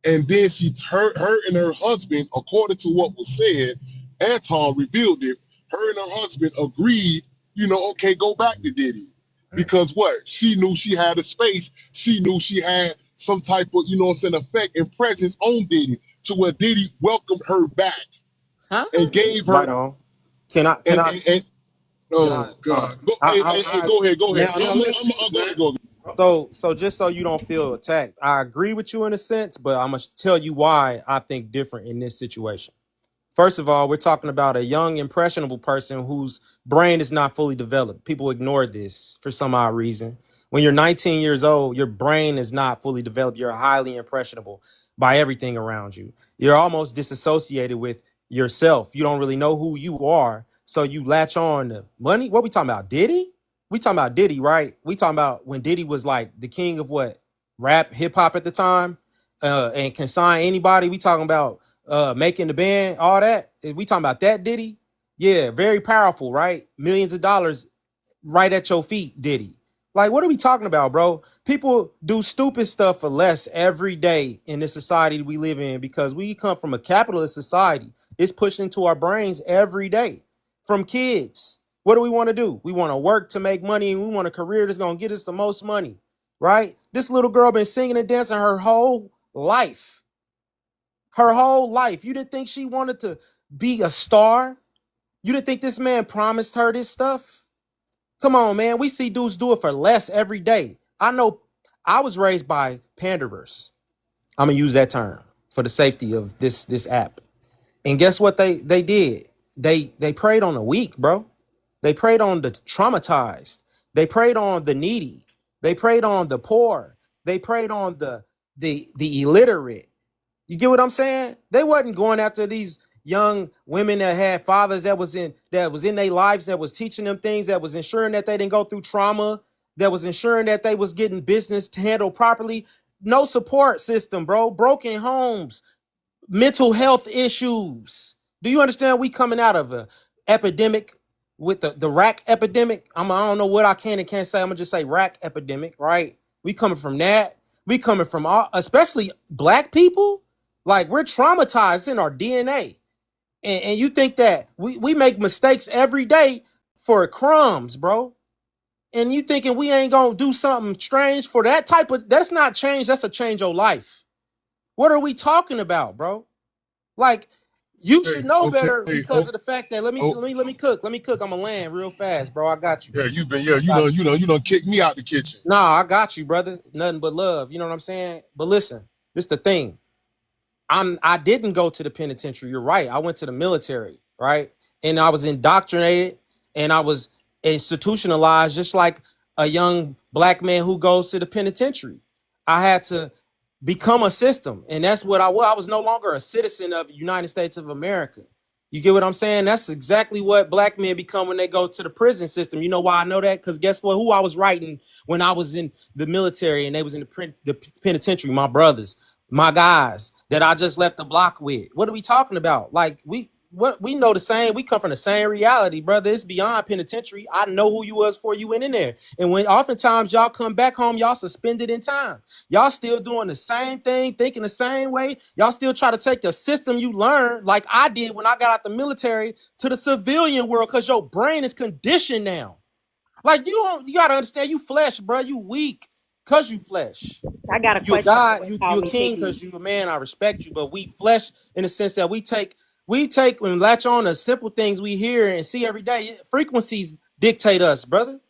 and then her and her husband, according to what was said, Anton revealed it. Her and her husband agreed, okay, go back to Diddy. Because what? She knew she had a space. She knew she had some type of, effect and presence on Diddy to where Diddy welcomed her back Huh? and gave her, Right on. Can I? Can and, I? and, and Can oh I? God. Go ahead. Now, No, now Juice, listen. juice, go ahead, man. go. So just so you don't feel attacked, I agree with you in a sense, but I'm gonna tell you why I think different in this situation. First of all, we're talking about a young, impressionable person whose brain is not fully developed. People ignore this for some odd reason. When you're 19 years old, your brain is not fully developed. You're highly impressionable by everything around you. You're almost disassociated with yourself. You don't really know who you are. So you latch on to money. What we talking about? Diddy? We talking about Diddy, right? We talking about when Diddy was like the king of what? Rap, hip hop at the time, and can sign anybody. We talking about making the band, all that. We talking about that Diddy? Yeah, very powerful, right? Millions of dollars right at your feet, Diddy. Like, what are we talking about, bro? People do stupid stuff for less every day in this society we live in because we come from a capitalist society. It's pushed into our brains every day from kids. What do we want to do? We want to work to make money and we want a career that's going to get us the most money, right? This little girl been singing and dancing her whole life. Her whole life. You didn't think she wanted to be a star? You didn't think this man promised her this stuff? Come on, man. We see dudes do it for less every day. I know I was raised by panderers. I'm gonna use that term for the safety of this app. And guess what they did? They preyed on the weak, bro. They preyed on the traumatized. They preyed on the needy. They preyed on the poor. They preyed on the illiterate. You get what I'm saying? They wasn't going after these young women that had fathers that was in their lives, that was teaching them things, that was ensuring that they didn't go through trauma, that was ensuring that they was getting business handled properly. No support system, bro. Broken homes, mental health issues. Do you understand? We coming out of a epidemic with the rack epidemic. I don't know what I can and can't say. I'm gonna just say rack epidemic, right? We coming from that. We coming from all, especially black people. Like we're traumatized in our DNA. And you think that we make mistakes every day for crumbs, bro. And you thinking we ain't gonna do something strange for that type of, that's not change, that's a change of life. What are we talking about, bro? Like, you should know Okay. better because of the fact that Oh, let me cook. Let me cook. I'm gonna land real fast, bro. I got you. yeah, I got you. you done kicked me out the kitchen. Nah, I got you, brother. Nothing but love. You know what I'm saying? But listen, this the thing. I didn't go to the penitentiary. You're right. I went to the military, right? And I was indoctrinated and I was institutionalized just like a young black man who goes to the penitentiary. I had to become a system, and that's what I was. I was no longer a citizen of the United States of America. You get what I'm saying? That's exactly what black men become when they go to the prison system. You know why I know that? Because guess what? Who I was writing when I was in the military and they was in the penitentiary, my brothers, my guys that I just left the block with. What are we talking about? Like we know the same. We come from the same reality, brother. It's beyond penitentiary. I know who you was before you went in there. And when oftentimes y'all come back home, y'all suspended in time. Y'all still doing the same thing, thinking the same way. Y'all still try to take the system you learned, like I did when I got out the military, to the civilian world because your brain is conditioned now. Like you gotta understand, you flesh, bro. You weak because you flesh. I got a You a question for god, they call you a me king pick me. because you a man. I respect you, but we flesh in the sense that we take and latch on to simple things we hear and see every day. Frequencies dictate us, brother.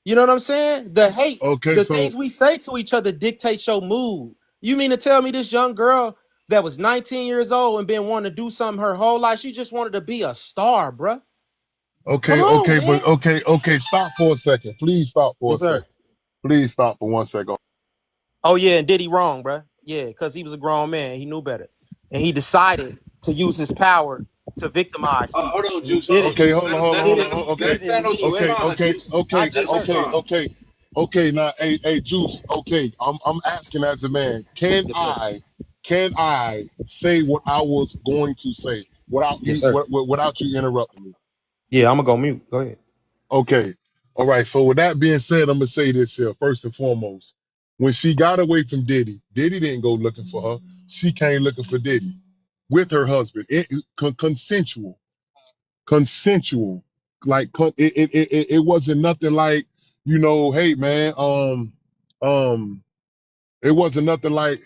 You know what I'm saying? The hate, Okay, the so things we say to each other dictate your mood. You mean to tell me this young girl that was 19 years old and been wanting to do something her whole life, she just wanted to be a star, bruh? Come on, but man. okay, stop for a second. Please stop for a Yes, sir. second. Please stop for 1 second. Oh yeah, and did he wrong, bruh? Yeah, because he was a grown man. He knew better. And he decided to use his power to victimize Hold people. on, And he Juice. Hold did on, it. Okay, Juice. hold on, hold He on, did hold it. on, He okay, did it in Let the Thanos media. okay, respond, okay, Juice. okay, Not Let just him sir. okay, respond. okay, okay. Now, hey, Juice. Okay, I'm asking as a man, Yes, sir. can I say what I was going to say without Yes, you, sir. without you interrupting me? Yeah, I'm gonna go mute. Go ahead. Okay, all right. So with that being said, I'm gonna say this here first and foremost. When she got away from Diddy, Diddy didn't go looking for her. She came looking for Diddy with her husband. Consensual, consensual. Like it wasn't nothing like, hey man, it wasn't nothing like,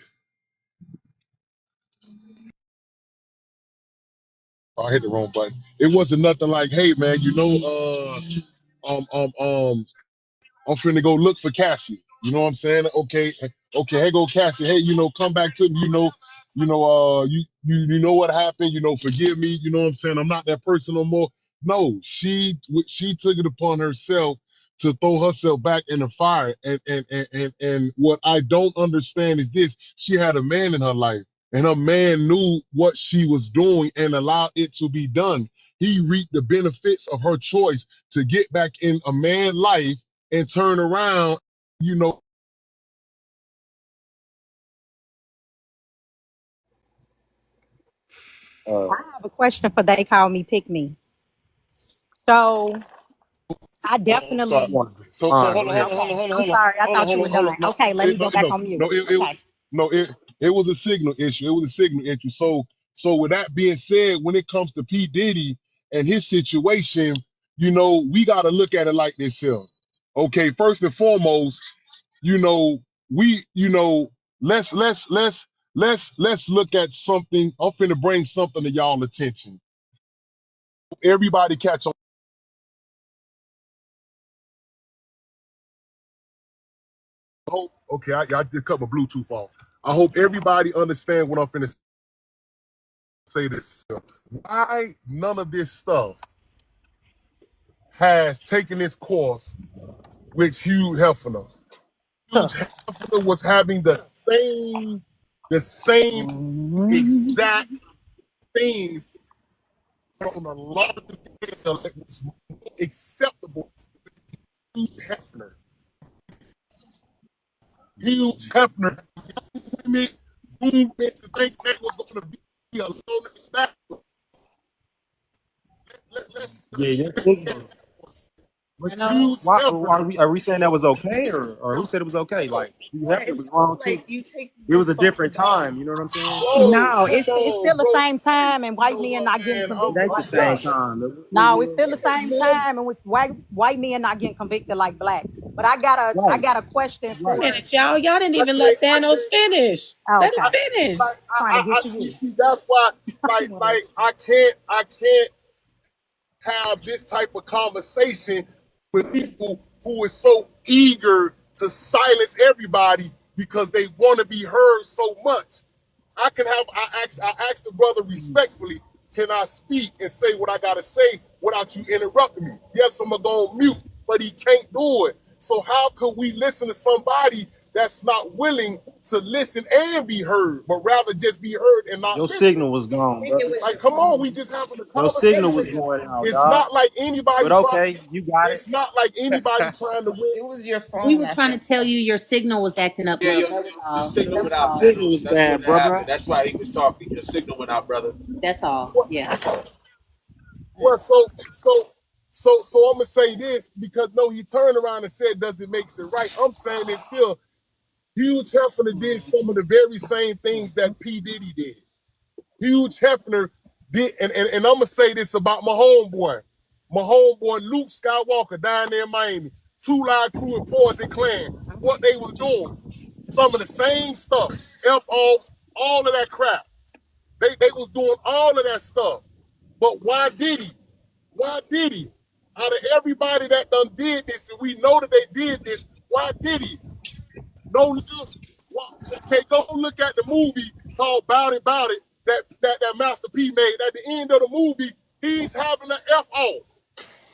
oh, I hit the wrong button. It wasn't nothing like, hey man, um um um I'm finna go look for Cassie. You know what I'm saying? Okay, hey go Cassie. Hey, come back to me. You know what happened. Forgive me. You know what I'm saying? I'm not that person no more. No, she took it upon herself to throw herself back in the fire. And what I don't understand is this: she had a man in her life, and her man knew what she was doing and allowed it to be done. He reaped the benefits of her choice to get back in a man's life and turn around, you know. I have a question for they call me pick me. So I Oh, I'm sorry. definitely So All right, hold go on, ahead. hold on, hold okay. on, hold on, I'm hold on, sorry. I hold on, thought hold you on, were hold done. on. No, Okay, let me no, go back on mute. Okay. it was a signal issue. It was a signal issue. So with that being said, when it comes to P. Diddy and his situation, we got to look at it like this here. Okay, first and foremost, you know, we, let's look at something. I'm finna bring something to y'all attention. Everybody catch on. Okay, I did cut my Bluetooth off. I hope everybody understand what I'm finna say this. Why none of this stuff has taken its course with Hugh Hefner? Hugh Hefner was having the same exact things on a lot of that was acceptable. Hugh Hefner. Hugh Hefner. Women movement to think that was going to be a loaded back. Yeah, your signal. But know, Hugh Why Hefner. are we saying that was okay, or who said it was okay? Like you What Hefner is was wrong too. like you take It was this a so different time. You know what I'm saying? Whoa, no, come it's on, still the bro. same time, and You white know men what, not getting man? Oh It convicted ain't my the like same black. God. time. No, it's still the same Man, time, and with white men not getting convicted like black. But I Right, got a question right. for. Minutes, y'all didn't I even can't, let Thanos finish. Oh, Let him okay, finish. trying to get to see, you. see, that's why, like, I can't have this type of conversation with people who is so eager to silence everybody because they want to be heard so much. I asked the brother respectfully, can I speak and say what I gotta say without you interrupting me? Yes, I'm gonna go on mute, but he can't do it. So how could we listen to somebody that's not willing to listen and be heard, but rather just be heard and not Your listen? signal was I gone, think it brother. was Like, your come on, we phone. just having a Your signal was conversation. going out, It's dog. not like But anybody trying. okay, you got it. It's not like anybody trying to win. It was your We phone, were I trying to think. tell you your signal was acting up, Yeah, love. your, That's your, your all. signal That's went out, all. Signal Thanos. was That's what bad, happened. brother. That's why he was talking. Your signal went out, brother. That's all. Well, Yeah. well, so I'm gonna say this because no, he turned around and said, "Does it make it right?" I'm saying this here. Huge Hefner did some of the very same things that P Diddy did. Huge Hefner did, and I'm gonna say this about my homeboy Luke Skywalker down there in Miami, Two Live Crew and Poison Clan. What they was doing, some of the same stuff, F offs, all of that crap. They was doing all of that stuff. But why did he? Why did he? Out of everybody that done did this, and we know that they did this, why did he? No, okay, go look at the movie called Bout It, that Master P made. At the end of the movie, he's having an F off.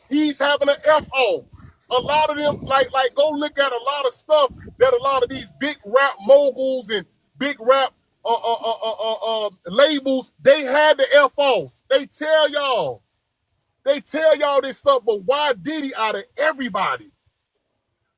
He's having an F off. A lot of them, like, go look at a lot of stuff that a lot of these big rap moguls and big rap labels, they had the F offs. They tell y'all this stuff, but why did he out of everybody?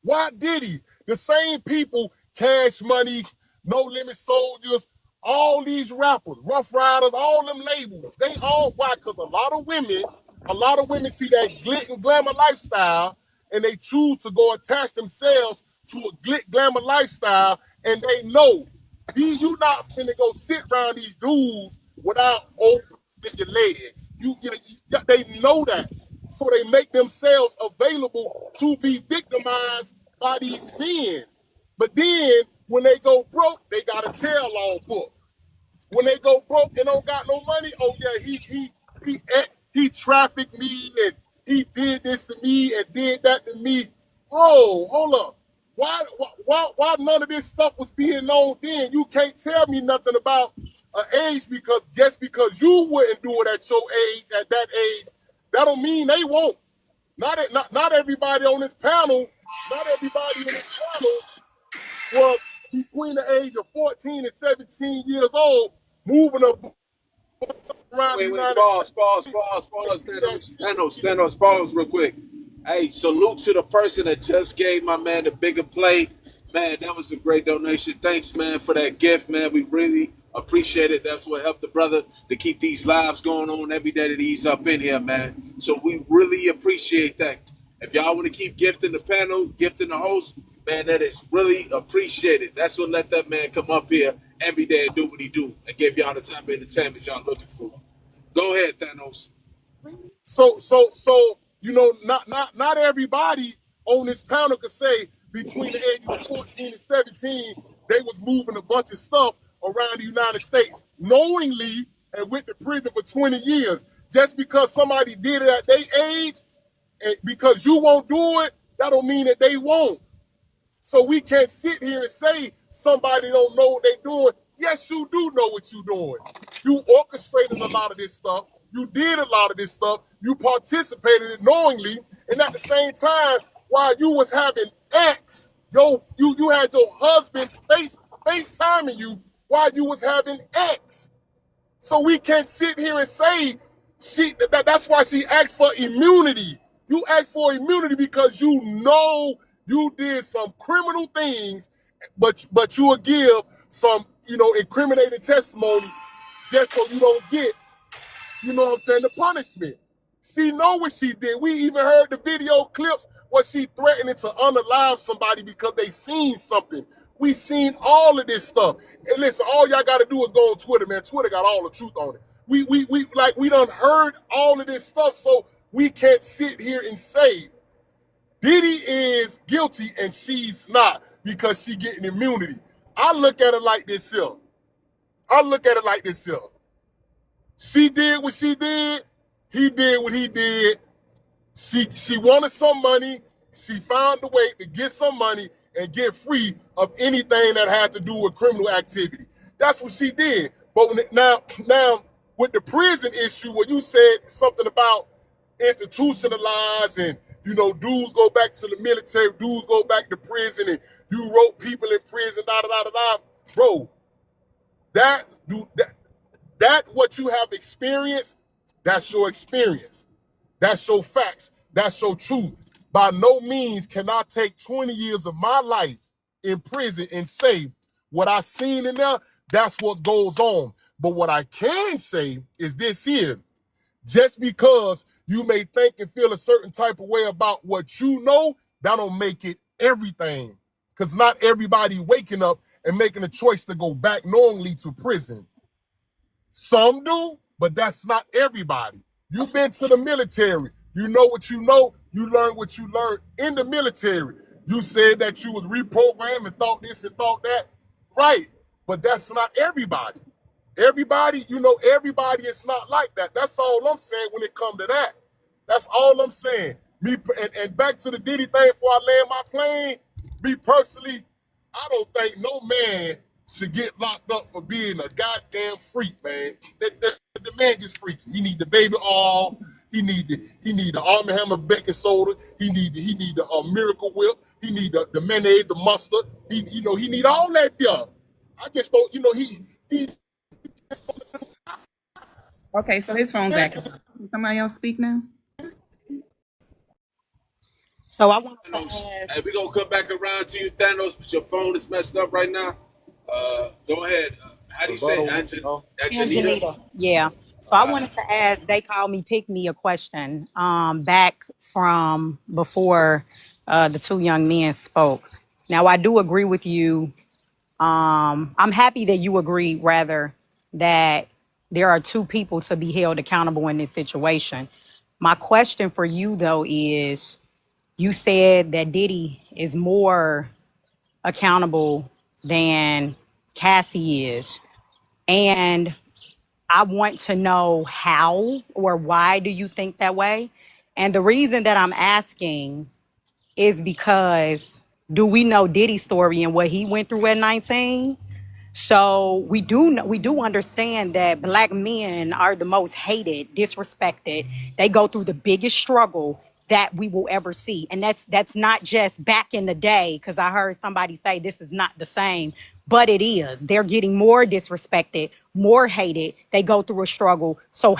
Why did he? The same people, Cash Money, No Limit Soldiers, all these rappers, Rough Riders, all them labels, they all, why? Because a lot of women see that glit and glamour lifestyle and they choose to go attach themselves to a glit glamour lifestyle and they know, you not finna go sit around these dudes without opening your legs. They know that. So they make themselves available to be victimized by these men. But then when they go broke, they got a tell-all book. When they go broke and don't got no money, oh yeah, he trafficked me and he did this to me and did that to me. Oh, hold up. Why none of this stuff was being known then? You can't tell me nothing about an age because just because you wouldn't do it at your age, at that age, that don't mean they won't. Not everybody on this panel, not everybody in this panel was between the age of 14 and 17 years old, moving up around the Wait, United pause, pause, States. pause, pause. Thanos, pause real quick. Hey, salute to the person that just gave my man the bigger play. Man, that was a great donation. Thanks, man, for that gift, man. We really appreciate it. That's what helped the brother to keep these lives going on every day that he's up in here, man. So we really appreciate that. If y'all want to keep gifting the panel, gifting the host, man, that is really appreciated. That's what let that man come up here every day and do what he do and give y'all the type of entertainment y'all looking for. Go ahead, Thanos. So not everybody on this panel could say between the ages of 14 and 17 they was moving a bunch of stuff around the United States knowingly and went to prison for 20 years. Just because somebody did it at their age, and because you won't do it, that don't mean that they won't. So we can't sit here and say somebody don't know what they're doing. Yes, you do know what you're doing. You orchestrated a lot of this stuff. You did a lot of this stuff. You participated in it knowingly. And at the same time, while you was having X, you had your husband FaceTiming you while you was having X. So we can't sit here and say that's why she asked for immunity. You asked for immunity because you know you did some criminal things, but you will give some, incriminating testimony just so you don't get, the punishment. She know what she did. We even heard the video clips where she threatening to unalive somebody because they seen something. We seen all of this stuff. And listen, all y'all got to do is go on Twitter, man. Twitter got all the truth on it. We done heard all of this stuff, so we can't sit here and say Diddy is guilty and she's not because she getting immunity. I look at it like this here. She did what she did. He did what he did. She wanted some money. She found a way to get some money and get free of anything that had to do with criminal activity. That's what she did. But now with the prison issue, where you said something about institutionalized and dudes go back to the military, dudes go back to prison, and you wrote people in prison, bro. That what you have experienced, that's your experience. That's your facts. That's your truth. By no means can I take 20 years of my life in prison and say what I seen in there, that's what goes on. But what I can say is this here. Just because you may think and feel a certain type of way about what you know, that don't make it everything. Because not everybody waking up and making a choice to go back knowingly to prison. Some do, but that's not everybody. You've been to the military. You know what you know. You learned what you learned in the military. You said that you was reprogrammed and thought this and thought that. Right, but that's not everybody. Everybody is not like that. That's all I'm saying when it comes to that. That's all I'm saying. And back to the Diddy thing before I land my plane, me personally, I don't think no man should get locked up for being a goddamn freak, man. The man just freaky. He need the baby oil. He need the Arm & Hammer baking soda. He need the Miracle Whip. He need the mayonnaise, the mustard. He need all that there. I just don't, he Okay, so his phone back. Somebody else speak now? So I want to Thanos. ask. Hey, we gonna come back around to you, Thanos, but your phone is messed up right now. Go ahead. How do you say Angelita? Yeah. So I wanted to ask, they called me, pick me a question back from before the two young men spoke. Now, I do agree with you. I'm happy that you agree, rather, that there are two people to be held accountable in this situation. My question for you, though, is you said that Diddy is more accountable than Cassie is. And I want to know how or why do you think that way? And the reason that I'm asking is because do we know Diddy's story and what he went through at 19? So we do understand that black men are the most hated, disrespected. They go through the biggest struggle that we will ever see. And that's not just back in the day, because I heard somebody say this is not the same, but it is. They're getting more disrespected, more hated. They go through a struggle. So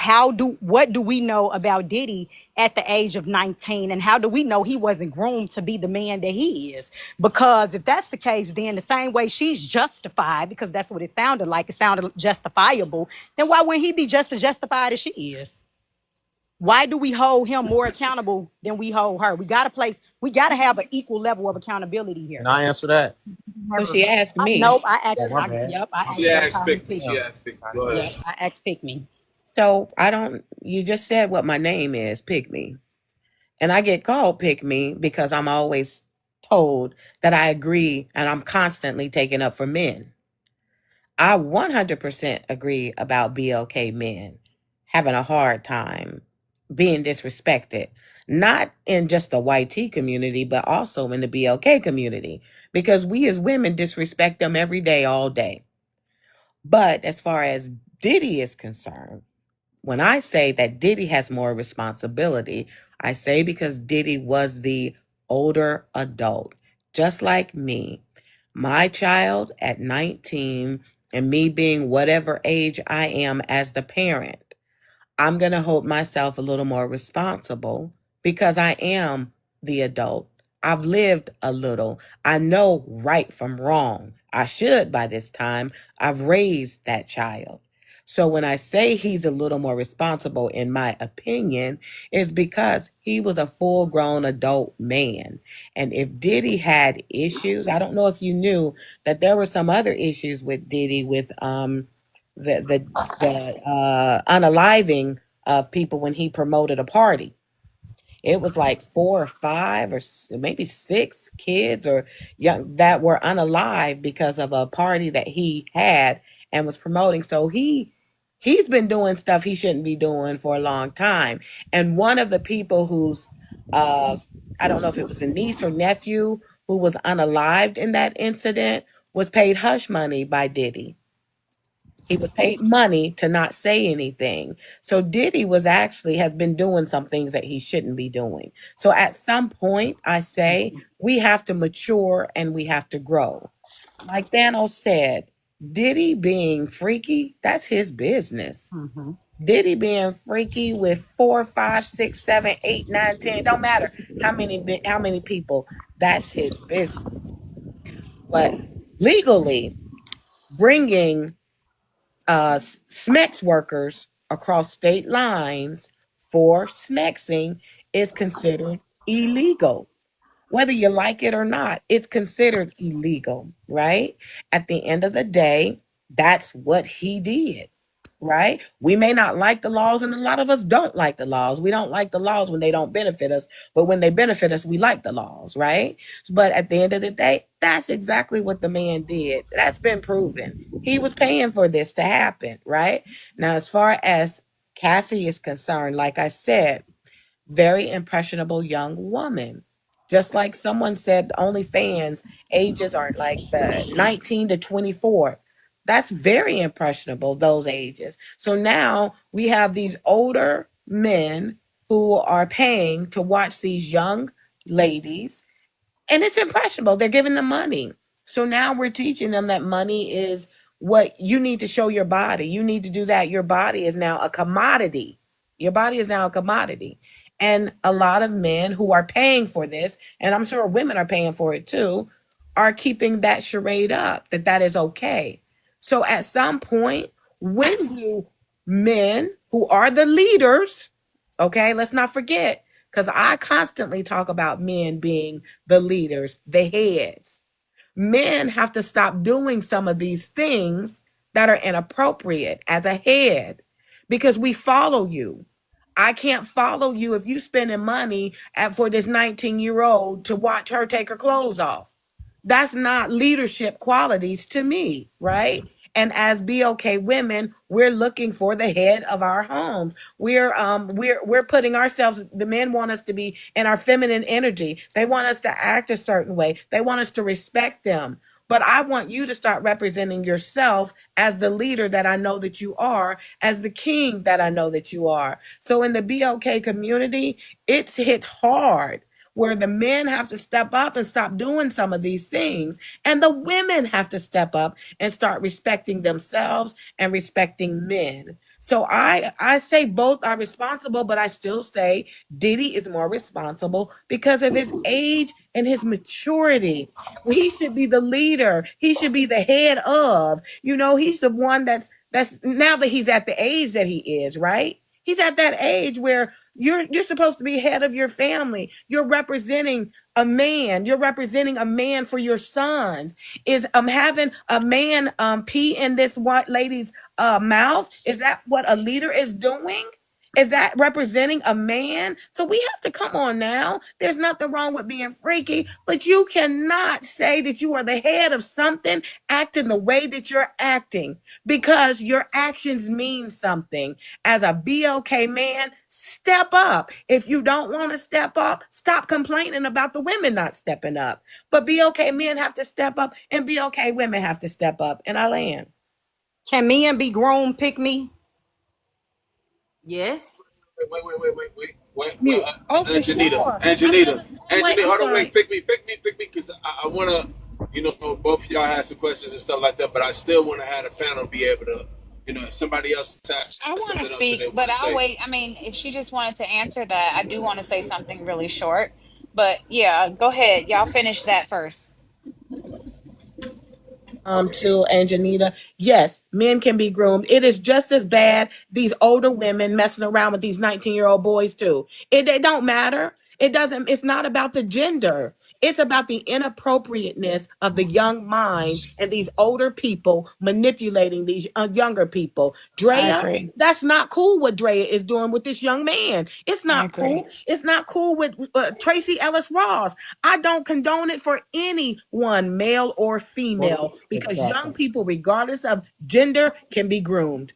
what do we know about Diddy at the age of 19? And how do we know he wasn't groomed to be the man that he is? Because if that's the case, then the same way she's justified, because that's what it sounded like, it sounded justifiable, then why wouldn't he be just as justified as she is? Why do we hold him more accountable than we hold her? We got to have an equal level of accountability here. Can I answer that? So she asked me. Nope, I asked. Oh, my bad. Yep, I asked. She asked Pick Me. Go ahead. Yep, I asked Pick Me. So you just said what my name is, Pick Me. And I get called Pick Me because I'm always told that I agree and I'm constantly taking up for men. I 100% agree about BLK men having a hard time being disrespected. not in just the YT community, but also in the BLK community, because we as women disrespect them every day, all day. But as far as Diddy is concerned, when I say that Diddy has more responsibility, I say because Diddy was the older adult, just like me. My child at 19 and me being whatever age I am as the parent, I'm going to hold myself a little more responsible because I am the adult. I've lived a little. I know right from wrong. I should by this time. I've raised that child. So when I say he's a little more responsible, in my opinion, is because he was a full grown adult man. And if Diddy had issues, I don't know if you knew that there were some other issues with Diddy with the unaliving of people when he promoted a party. It was like 4 or 5 or maybe 6 kids or young that were unalive because of a party that he had and was promoting. So he's been doing stuff he shouldn't be doing for a long time. And one of the people who's I don't know if it was a niece or nephew who was unalived in that incident was paid hush money by Diddy. He was paid money to not say anything. So Diddy has been doing some things that he shouldn't be doing. So at some point, I say we have to mature and we have to grow. Like Thanos said, Diddy being freaky, that's his business. Mm-hmm. Diddy being freaky with 4, 5, 6, 7, 8, 9, 10, don't matter how many people, that's his business. But legally, bringing SMEX workers across state lines for SMEXing is considered illegal. Whether you like it or not, it's considered illegal, right? At the end of the day, that's what he did, right? We may not like the laws, and a lot of us don't like the laws. We don't like the laws when they don't benefit us, but when they benefit us, we like the laws, right? But at the end of the day, that's exactly what the man did. That's been proven. He was paying for this to happen, right? Now, as far as Cassie is concerned, like I said, very impressionable young woman. Just like someone said, OnlyFans ages are like the 19 to 24. That's very impressionable, those ages. So now we have these older men who are paying to watch these young ladies, and it's impressionable. They're giving them money. So now we're teaching them that money is what you need to show your body. You need to do that. Your body is now a commodity. Your body is now a commodity. And a lot of men who are paying for this, and I'm sure women are paying for it too, are keeping that charade up that that is okay. So at some point, when do men who are the leaders, okay, let's not forget, because I constantly talk about men being the leaders, the heads. Men have to stop doing some of these things that are inappropriate as a head because we follow you. I can't follow you if you spending money for this 19-year-old to watch her take her clothes off. That's not leadership qualities to me, right? And as BOK women, we're looking for the head of our homes. We're putting ourselves, the men want us to be in our feminine energy. They want us to act a certain way. They want us to respect them. But I want you to start representing yourself as the leader that I know that you are, as the king that I know that you are. So in the BOK community, it hits hard where the men have to step up and stop doing some of these things. And the women have to step up and start respecting themselves and respecting men. So I say both are responsible, but I still say Diddy is more responsible because of his age and his maturity. He should be the leader. He should be the head of. He's the one that's now that he's at the age that he is, right? He's at that age where you're supposed to be head of your family. You're representing a man. You're representing a man for your sons. Is having a man pee in this white lady's mouth? Is that what a leader is doing? Is that representing a man? So we have to come on now. There's nothing wrong with being freaky, but you cannot say that you are the head of something acting the way that you're acting because your actions mean something. As a BLK man, step up. If you don't want to step up, stop complaining about the women not stepping up. But BLK men have to step up and BLK women have to step up. And I land. Can men be grown? Pick me. Yes. Mute. Oh, for Anjanita, sure. I mean, wait, I'm hold on, sorry. wait, pick me, because I want to, both of y'all have some questions and stuff like that, but I still want to have the panel be able to, if somebody else has I want to something else that speak, they want but to I'll say. wait. I mean, if she just wanted to answer that, I do want to say something really short. But yeah, go ahead. Y'all finish that first. Okay. To Anjanita. Yes, men can be groomed. It is just as bad these older women messing around with these 19-year-old boys too. It don't matter. It doesn't, it's not about the gender. It's about the inappropriateness of the young mind and these older people manipulating these younger people. I Drea, agree. that's not cool what Drea is doing with this young man. It's I not agree. cool. It's not cool with Tracy Ellis Ross. I don't condone it for anyone, male or female, because young Exactly. people, regardless of gender, can be groomed.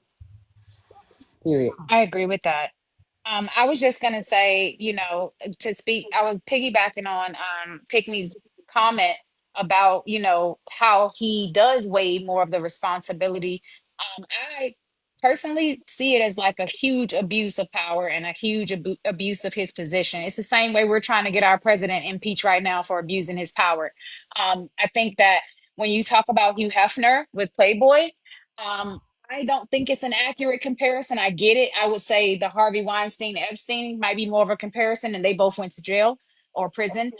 Period. I agree with that. I was just gonna say, to speak, I was piggybacking on Pickney's comment about, how he does weigh more of the responsibility. I personally see it as like a huge abuse of power and a huge abuse of his position. It's the same way we're trying to get our president impeached right now for abusing his power. I think that when you talk about Hugh Hefner with Playboy, I don't think it's an accurate comparison. I get it. I would say the Harvey Weinstein Epstein might be more of a comparison, and they both went to jail or prison.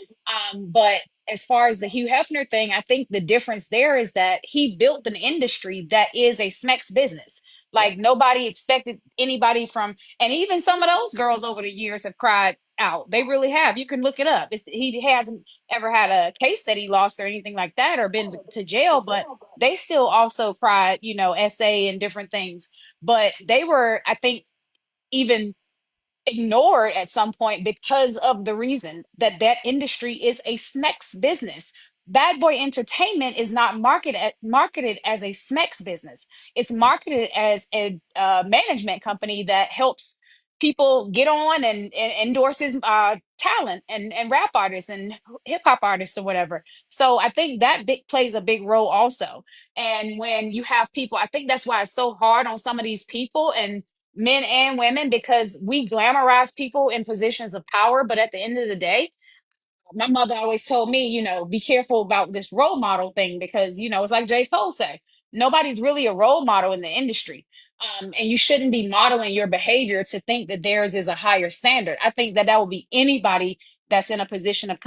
But as far as the Hugh Hefner thing, I think the difference there is that he built an industry that is a Smex business. Like nobody expected anybody from, and even some of those girls over the years have cried out. They really have. You can look it up. He hasn't ever had a case that he lost or anything like that or been to jail, but they still also cried, essay and different things. But they were, I think, even ignored at some point because of the reason that that industry is a Smex business. Bad Boy Entertainment is not marketed as a Smex business. It's marketed as a management company that helps people get on and endorses talent and rap artists and hip hop artists or whatever. So I think that plays a big role also. And when you have people, I think that's why it's so hard on some of these people and men and women, because we glamorize people in positions of power, but at the end of the day, my mother always told me, be careful about this role model thing because, it's like J. Cole said, nobody's really a role model in the industry. And you shouldn't be modeling your behavior to think that theirs is a higher standard. I think that would be anybody that's in a position of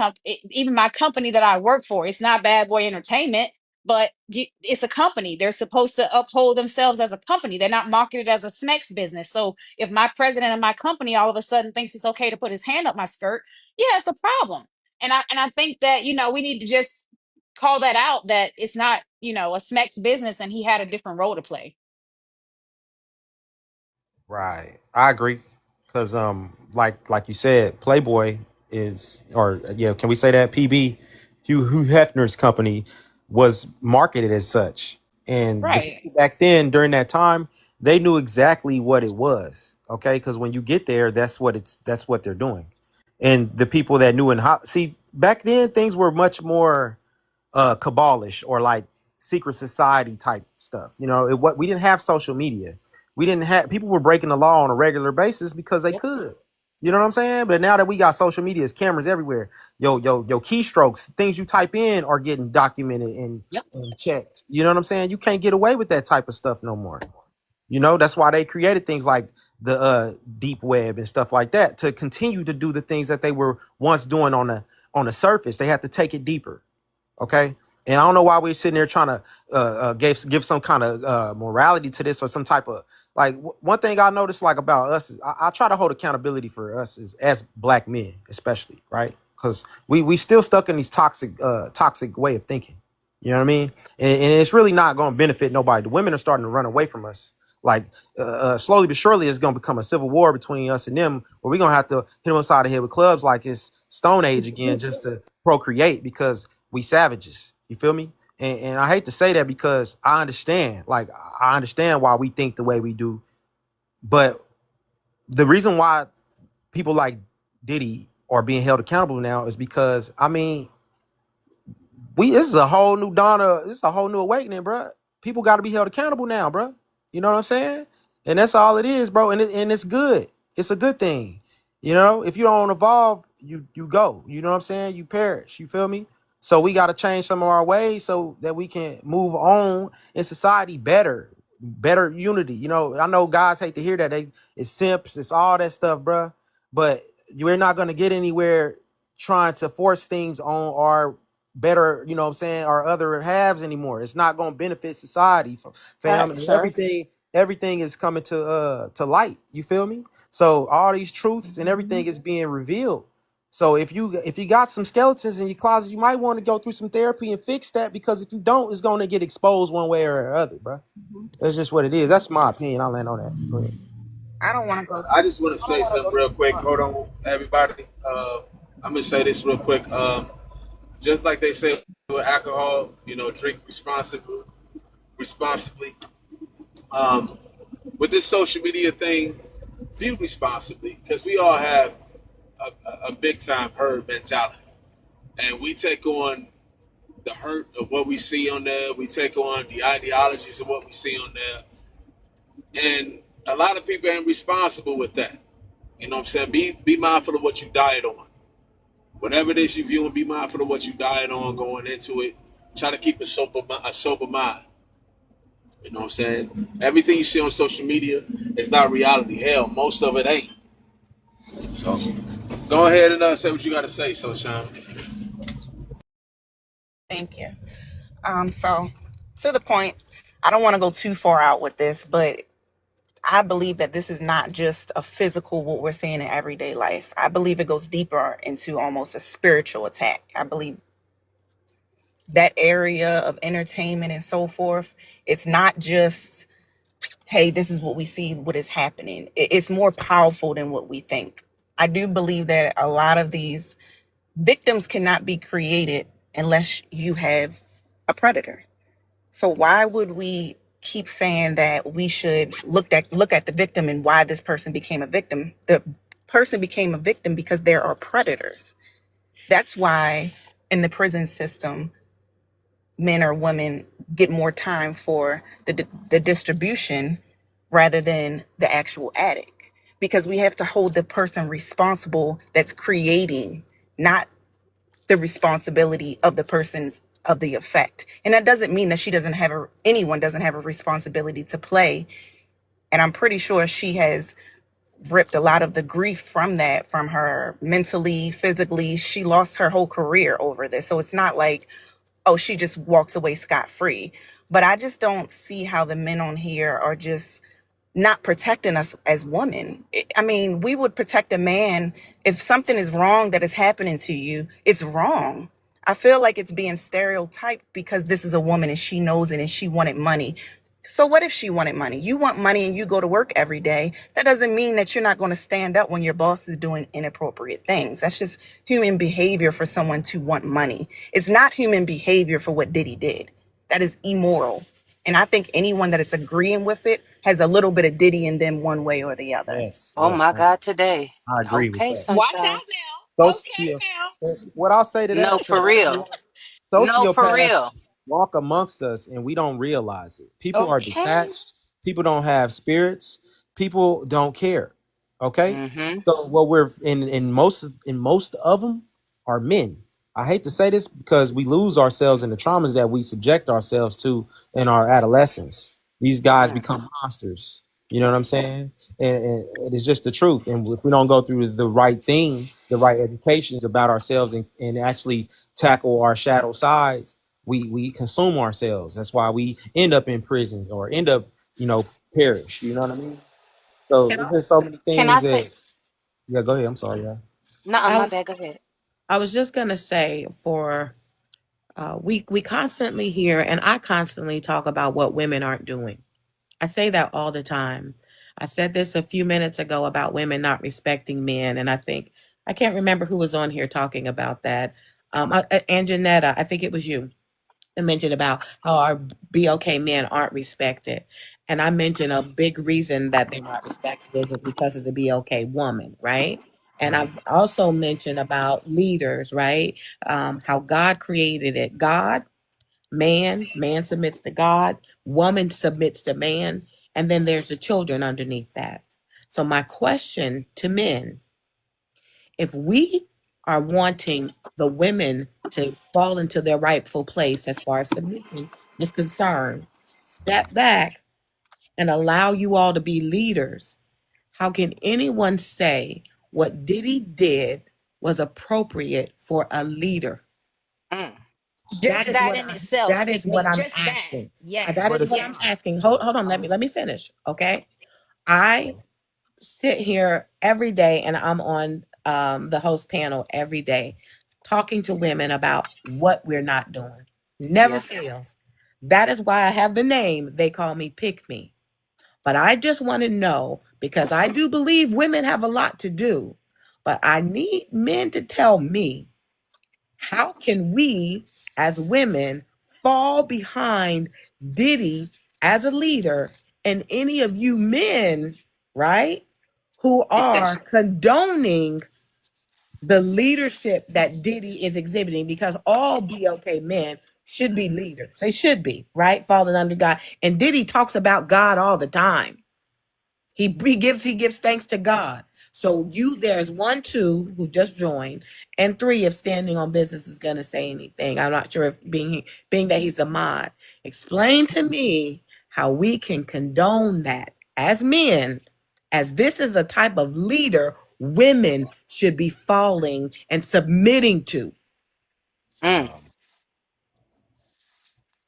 even my company that I work for. It's not Bad Boy Entertainment, but it's a company. They're supposed to uphold themselves as a company. They're not marketed as a Smex business. So if my president of my company all of a sudden thinks it's okay to put his hand up my skirt, yeah, it's a problem. And I think that, we need to just call that out, that it's not, a Smex business and he had a different role to play. Right. I agree. Cause like you said, Playboy is, or yeah, can we say that PB Hugh Hefner's company was marketed as such. And the Right. people back then during that time, they knew exactly what it was. Okay. Because when you get there, that's what they're doing. And the people that knew see, back then things were much more cabalish or like secret society type stuff. What we didn't have social media. We didn't have, people were breaking the law on a regular basis because they Yep. could. You know what I'm saying? But now that we got social media, there's cameras everywhere. Yo, keystrokes, things you type in are getting documented Yep. and checked. You know what I'm saying? You can't get away with that type of stuff no more. That's why they created things like the deep web and stuff like that to continue to do the things that they were once doing on the surface. They had to take it deeper. Okay. And I don't know why we're sitting there trying to give some kind of morality to this or some type of like one thing I noticed like about us is I try to hold accountability for us as black men, especially, right? Because we still stuck in these toxic way of thinking. You know what I mean? And it's really not going to benefit nobody. The women are starting to run away from us. Like slowly but surely, it's gonna become a civil war between us and them, where we're gonna have to hit them upside the head with clubs like it's Stone Age again, just to procreate because we savages. You feel me? And I hate to say that because I understand, like I understand why we think the way we do, but the reason why people like Diddy are being held accountable now is because I mean this is a whole new dawn of this is a whole new awakening, bro. People got to be held accountable now, bro. You know what I'm saying? And that's all it is, bro. And it's good. It's a good thing. You know, if you don't evolve, you go. You know what I'm saying? You perish. You feel me? So we got to change some of our ways so that we can move on in society better unity. You know, I know guys hate to hear that. It's simps, it's all that stuff, bro. But you're not gonna get anywhere trying to force things on our better, you know what I'm saying, our other halves anymore. It's not going to benefit society, fam. Facts, And sir. everything is coming to light. You feel me? So all these truths and everything is being revealed. So if you got some skeletons in your closet, you might want to go through some therapy and fix that, because if you don't, it's going to get exposed one way or other, bro. That's just what it is. That's my opinion. I'll land on that. Go ahead. I don't want to go. I just want to say something real quick. Hold on, everybody. I'm gonna say this real quick. Just like they say with alcohol, you know, drink responsibly. With this social media thing, view responsibly, because we all have a big time herd mentality, and we take on the hurt of what we see on there. We take on the ideologies of what we see on there, and a lot of people ain't responsible with that. You know what I'm saying? Be mindful of what you diet on. Whatever it is you view, and be mindful of what you diet on going into it. Try to keep a sober mind. You know what I'm saying? Everything you see on social media is not reality. Hell, most of it ain't. So go ahead and say what you got to say, Sunshine. Thank you. So to the point, I don't want to go too far out with this, but I believe that this is not just a physical, what we're seeing in everyday life. I believe it goes deeper into almost a spiritual attack. I believe that area of entertainment and so forth, it's not just, hey, this is what we see, what is happening. It's more powerful than what we think. I do believe that a lot of these victims cannot be created unless you have a predator. So why would we keep saying that we should look at the victim and why this person became a victim? The person became a victim because there are predators. That's why in the prison system, men or women get more time for the distribution rather than the actual addict, because we have to hold the person responsible that's creating, not the responsibility of the person's of the effect. And that doesn't mean that anyone doesn't have a responsibility to play. And I'm pretty sure she has ripped a lot of the grief from that, from her mentally, physically. She lost her whole career over this. So it's not like, oh, she just walks away scot-free. But I just don't see how the men on here are just not protecting us as women. I mean, we would protect a man if something is wrong that is happening to you. It's wrong. I feel like it's being stereotyped because this is a woman and she knows it and she wanted money. So what if she wanted money? You want money and you go to work every day. That doesn't mean that you're not going to stand up when your boss is doing inappropriate things. That's just human behavior for someone to want money. It's not human behavior for what Diddy did. That is immoral. And I think anyone that is agreeing with it has a little bit of Diddy in them one way or the other. Yes, Oh yes, my God, today. I agree with Okay, that. Watch sunshine. out now. Okay Socio, now. what I'll say to No, that, for real. No, for sociopaths real. walk amongst us and we don't realize it. People are Okay. detached. People don't have spirits. People don't care. Okay, Mm-hmm. so what we're in most of them are men. I hate to say this because we lose ourselves in the traumas that we subject ourselves to in our adolescence. These guys Mm. become monsters. You know what I'm saying? And it is just the truth. And if we don't go through the right things, the right educations about ourselves, and actually tackle our shadow sides, we consume ourselves. That's why we end up in prisons or end up, perish. You know what I mean? So And there's just so many Can I things say that. Yeah, go ahead. I'm sorry, yeah. no, I my was bad, go ahead. I was just gonna say for we constantly hear and I constantly talk about what women aren't doing. I say that all the time. I said this a few minutes ago about women not respecting men, and I can't remember who was on here talking about that. And Janetta, I think it was you that mentioned about how our BOK men aren't respected. And I mentioned a big reason that they're not respected is because of the BOK woman, right? And I also mentioned about leaders, right? How God created it. Man submits to God, woman submits to man, and then there's the children underneath that. So my question to men, if we are wanting the women to fall into their rightful place as far as submission is concerned, step back and allow you all to be leaders. How can anyone say what Diddy did was appropriate for a leader? Mm. That Just is that what in itself, that pick is me. what I'm Just that. asking. Yes. That But is what it's I'm Yes. asking. Hold on, let me finish. Okay. I sit here every day and I'm on the host panel every day talking to women about what we're not doing. Never Yeah. fails. That is why I have the name. They call me Pick Me. But I just want to know because I do believe women have a lot to do. But I need men to tell me how can we as women fall behind Diddy as a leader and any of you men, right, who are condoning the leadership that Diddy is exhibiting because all BOK men should be leaders. They should be, right? Falling under God. And Diddy talks about God all the time. He gives thanks to God. So there's 1, 2 who just joined, and 3 if standing on business is gonna say anything. I'm not sure if being that he's a mod. Explain to me how we can condone that as men, as this is a type of leader women should be falling and submitting to. Mm.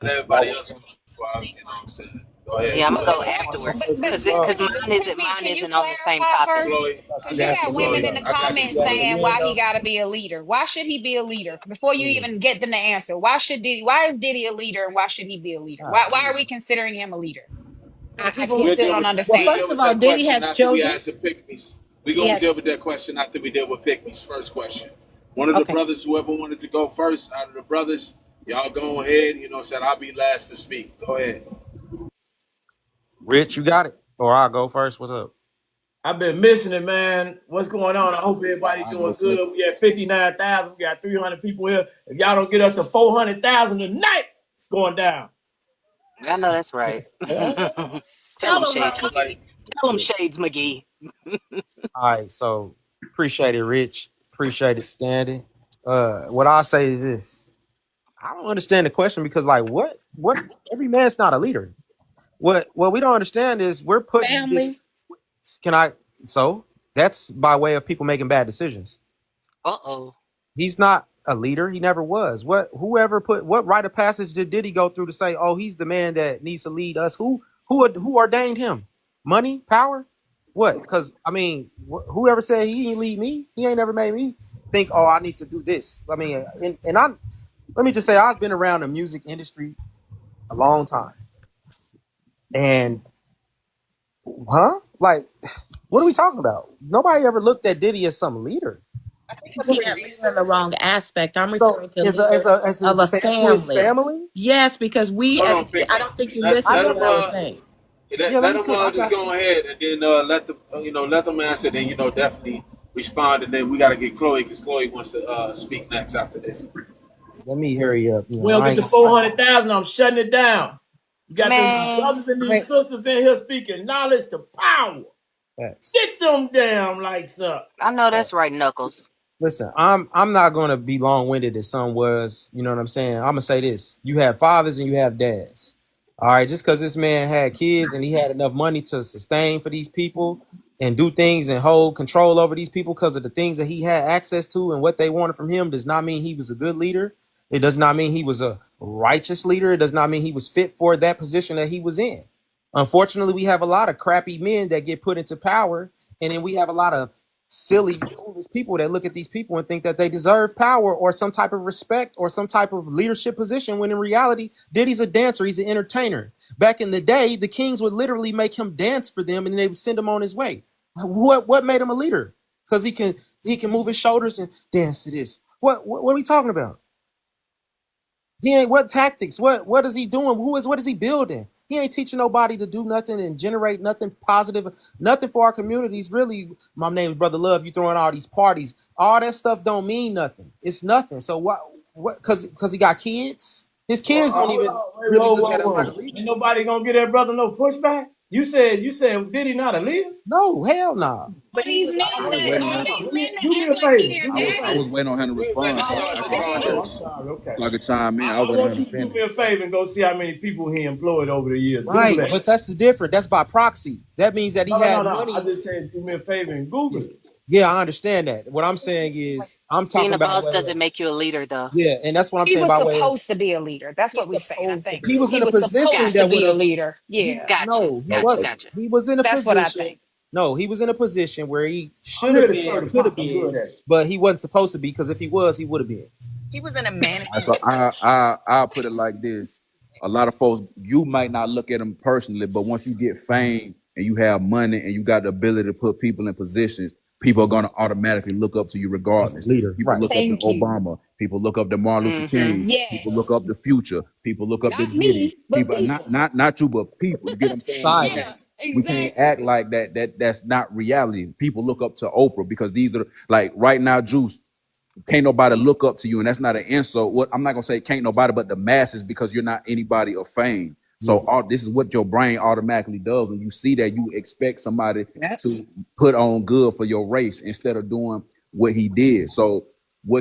And everybody oh, else go before I, you know what I'm saying? Go ahead, Yeah, I'm gonna Chloe. go But afterwards but because but because but mine isn't Pick me, can you on the same clarify topic. first? Chloe, Because she you asked got a man. women in Chloe, the I got you, She comments asked a Chloe. saying man why he though. got to be a leader. Why should he be a leader? Before you Yeah. even get them to answer, why should Diddy? Why is Diddy a leader, and why should he be a leader? Ah, Why are we considering him a leader? For the I people who can't. We'll still deal don't with Well, we'll understand. deal first of with all, that Diddy question has after we children. answer Pickme's. We're He gonna has deal with that question after we deal with Pickme's first question. One of the okay. brothers, whoever wanted to go first out of the brothers, y'all go ahead, you know, said I'll be last to speak. Go ahead. Rich, you got it. Or I'll go first. What's up? I've been missing it, man. What's going on? I hope everybody's I go doing first. good. We at 59,000. We got 300 people here. If y'all don't get us to 400,000 tonight, it's going down. I know that's right. Tell Tell them them, Shades Holmes. McGee. Tell them Shades McGee. All right, so appreciate it, Rich. Appreciate it, Standing. What I'll say is this. I don't understand the question because like what every man's not a leader. What we don't understand is we're putting this Family. can I so that's by way of people making bad decisions. Uh-oh. He's not a leader. He never was. What rite of passage did he go through to say, oh, he's the man that needs to lead us? Who ordained him? Money, power, what? Because I mean, whoever said he ain't lead me, he ain't never made me think, oh, I need to do this. I mean, and I let me just say, I've been around the music industry a long time, and like, what are we talking about? Nobody ever looked at Diddy as some leader. I think you're looking at leader in the wrong aspect. I'm So referring to as leader of a to his family. family. Yes, because we Hold as on, I Pickme. don't think you Let listened I let to him what never. I was saying. Yeah, let him I just got go you. ahead and then let the let them answer. Then definitely respond, and then we got to get Chloe because Chloe wants to speak next after this. Let me hurry up. We don't I get ain't. to 400,000, I'm shutting it down. You got these Man, brothers and I these ain't sisters in here speaking knowledge to power. facts. Get them damn lights up. I know that's right, Knuckles. Listen, I'm not gonna be long winded as some was. You know what I'm saying? I'm gonna say this: you have fathers and you have dads. All right, just because this man had kids and he had enough money to sustain for these people and do things and hold control over these people because of the things that he had access to and what they wanted from him does not mean he was a good leader. It does not mean he was a righteous leader. It does not mean he was fit for that position that he was in. Unfortunately, we have a lot of crappy men that get put into power, and then we have a lot of silly, foolish people that look at these people and think that they deserve power or some type of respect or some type of leadership position, when in reality, Diddy's a dancer, he's an entertainer. Back in the day, the kings would literally make him dance for them and they would send him on his way. What made him a leader? Because he can move his shoulders and dance to this. What are we talking about? He ain't what tactics? What is he doing? What is he building? He ain't teaching nobody to do nothing and generate nothing positive, nothing for our communities. Really, my name is Brother Love. You throwing all these parties, all that stuff don't mean nothing. It's nothing. So what? Because he got kids. His kids don't Hold even on. Wait, really whoa, look whoa, at him like a whoa. leader. Ain't nobody gonna get that brother no pushback? You said Diddy not a leader? No, hell no. Nah. But All he these was men I that was always waiting on Hold him. all on. these men Do that me act a like favor. he their Do me a I was favor. daddy. waiting on him to We was letting respond his so son I could respond Oh, I'm first. sorry. Okay. so I could chime in. I I was waiting on want him you to to do finish. me a favor and go see how many people he employed over the years. Google Right, that. but that's the different. That's by proxy. That means that he No, no, no, had no. I money. just said do me a favor and Google it. Yeah, I understand that. What I'm saying is, I'm Being talking a about boss way. doesn't make you a leader, though. Yeah, and that's what I'm He saying was by way of supposed to be a leader. That's he's what we saying, I supposed to think. be he a was in He a leader. was position supposed to that would be a have leader. he Yeah. Gotcha. no, he Gotcha. wasn't. Gotcha. He was in a That's what I position. think. No, he was in a position where he I'm should here have to been stir or the could have pot. I'm been, good at it. but he wasn't supposed to be because if he was, he would have been. He was in a All right, management. so I'll put it like this. A lot of folks, you might not look at them personally, but once you get fame and you have money and you got the ability to put people in positions, people are Mhm. gonna automatically look up to you As a regardless. leader, People right? look up to Thank you. Obama, people look up to Martin Luther Mm-hmm. King, people look Yes. up to Future, people look up to Not Diddy, me, but people not people. not not you, but people. You get what I'm saying? Society. Yeah, We can't exactly. act like that's not reality. People look up to Oprah because these are like right now, Juice can't nobody look up to you, and that's not an insult. What I'm not gonna say can't nobody, but the masses because you're not anybody of fame. So Yeah, all this is what your brain automatically does when you see that you expect somebody Yep. to put on good for your race instead of doing what he did. So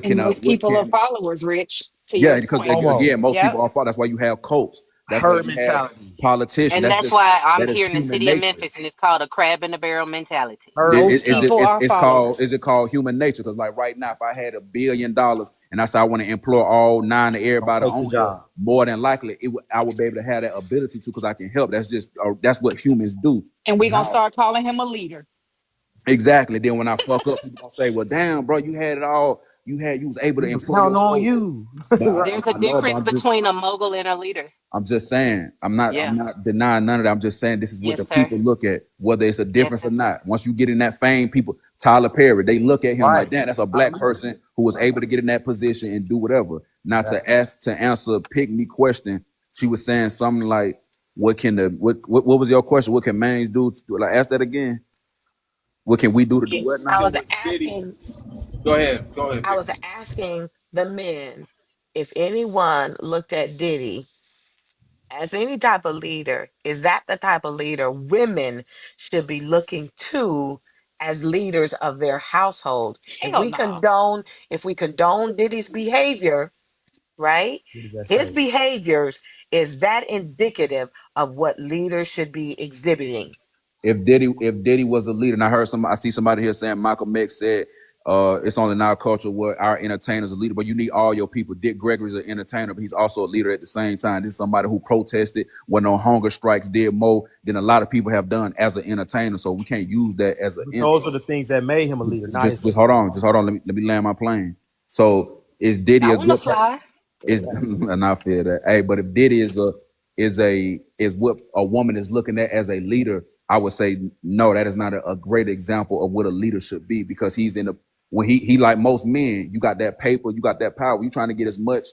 And most what people are can followers, Rich, to yeah, your because point. Homo, again, most Yep. people are for that's why you have cults. That's why herd you have mentality, politicians. And That's that's just why I'm that is here in the human city of nature. Memphis, and it's called a crab in the barrel mentality. herd Most people mentality. are Is followers. it called human nature? Because like right now, if I had $1 billion and I said I want to employ all nine of Don't everybody take the on here, job. more than likely I would be able to have that ability to because I can help. That's just that's what humans do. And we're gonna Now, start calling him a leader. exactly. Then when I fuck up, people gonna say, "Well, damn, bro, you had it all. You was able to We was employ your counting on folks." you. But Right. There's a I know, but difference between a mogul and a leader. I'm just saying, I'm Yeah. not denying none of that. I'm just saying this is what the Yes, sir. people look at, whether it's a Yes, difference or sir. not. Once you get in that fame, people, Tyler Perry, they look at him like, Right. damn, that's a I black agree. person who was able to get in that position and do whatever. Not That's to answer a pick me question. She was saying something like, what was your question? What can mans do to like ask that again? What can we do to do what I now? was Was Diddy? asking, Go ahead. Go ahead, I Vic. was asking the men if anyone looked at Diddy as any type of leader. Is that the type of leader women should be looking to as leaders of their household? Hell no. If we condone Diddy's behavior, right? what does that His say? behaviors, is that indicative of what leaders should be exhibiting? If Diddy was a leader, and I see somebody here saying Michael X said it's only in our culture where our entertainers are leader, but you need all your people. Dick Gregory's an entertainer, but he's also a leader at the same time. This is somebody who protested, went on hunger strikes, did more than a lot of people have done as an entertainer. So we can't use that as an But those are insult. the things that made him a leader, not his Just hold behavior. on, Let me land my plane. So is Diddy I a want to good person? fly. Is and I feel that. Hey, but if Diddy is what a woman is looking at as a leader, I would say no, that is not a great example of what a leader should be because he's in a when he like most men, you got that paper, you got that power, you trying to get as much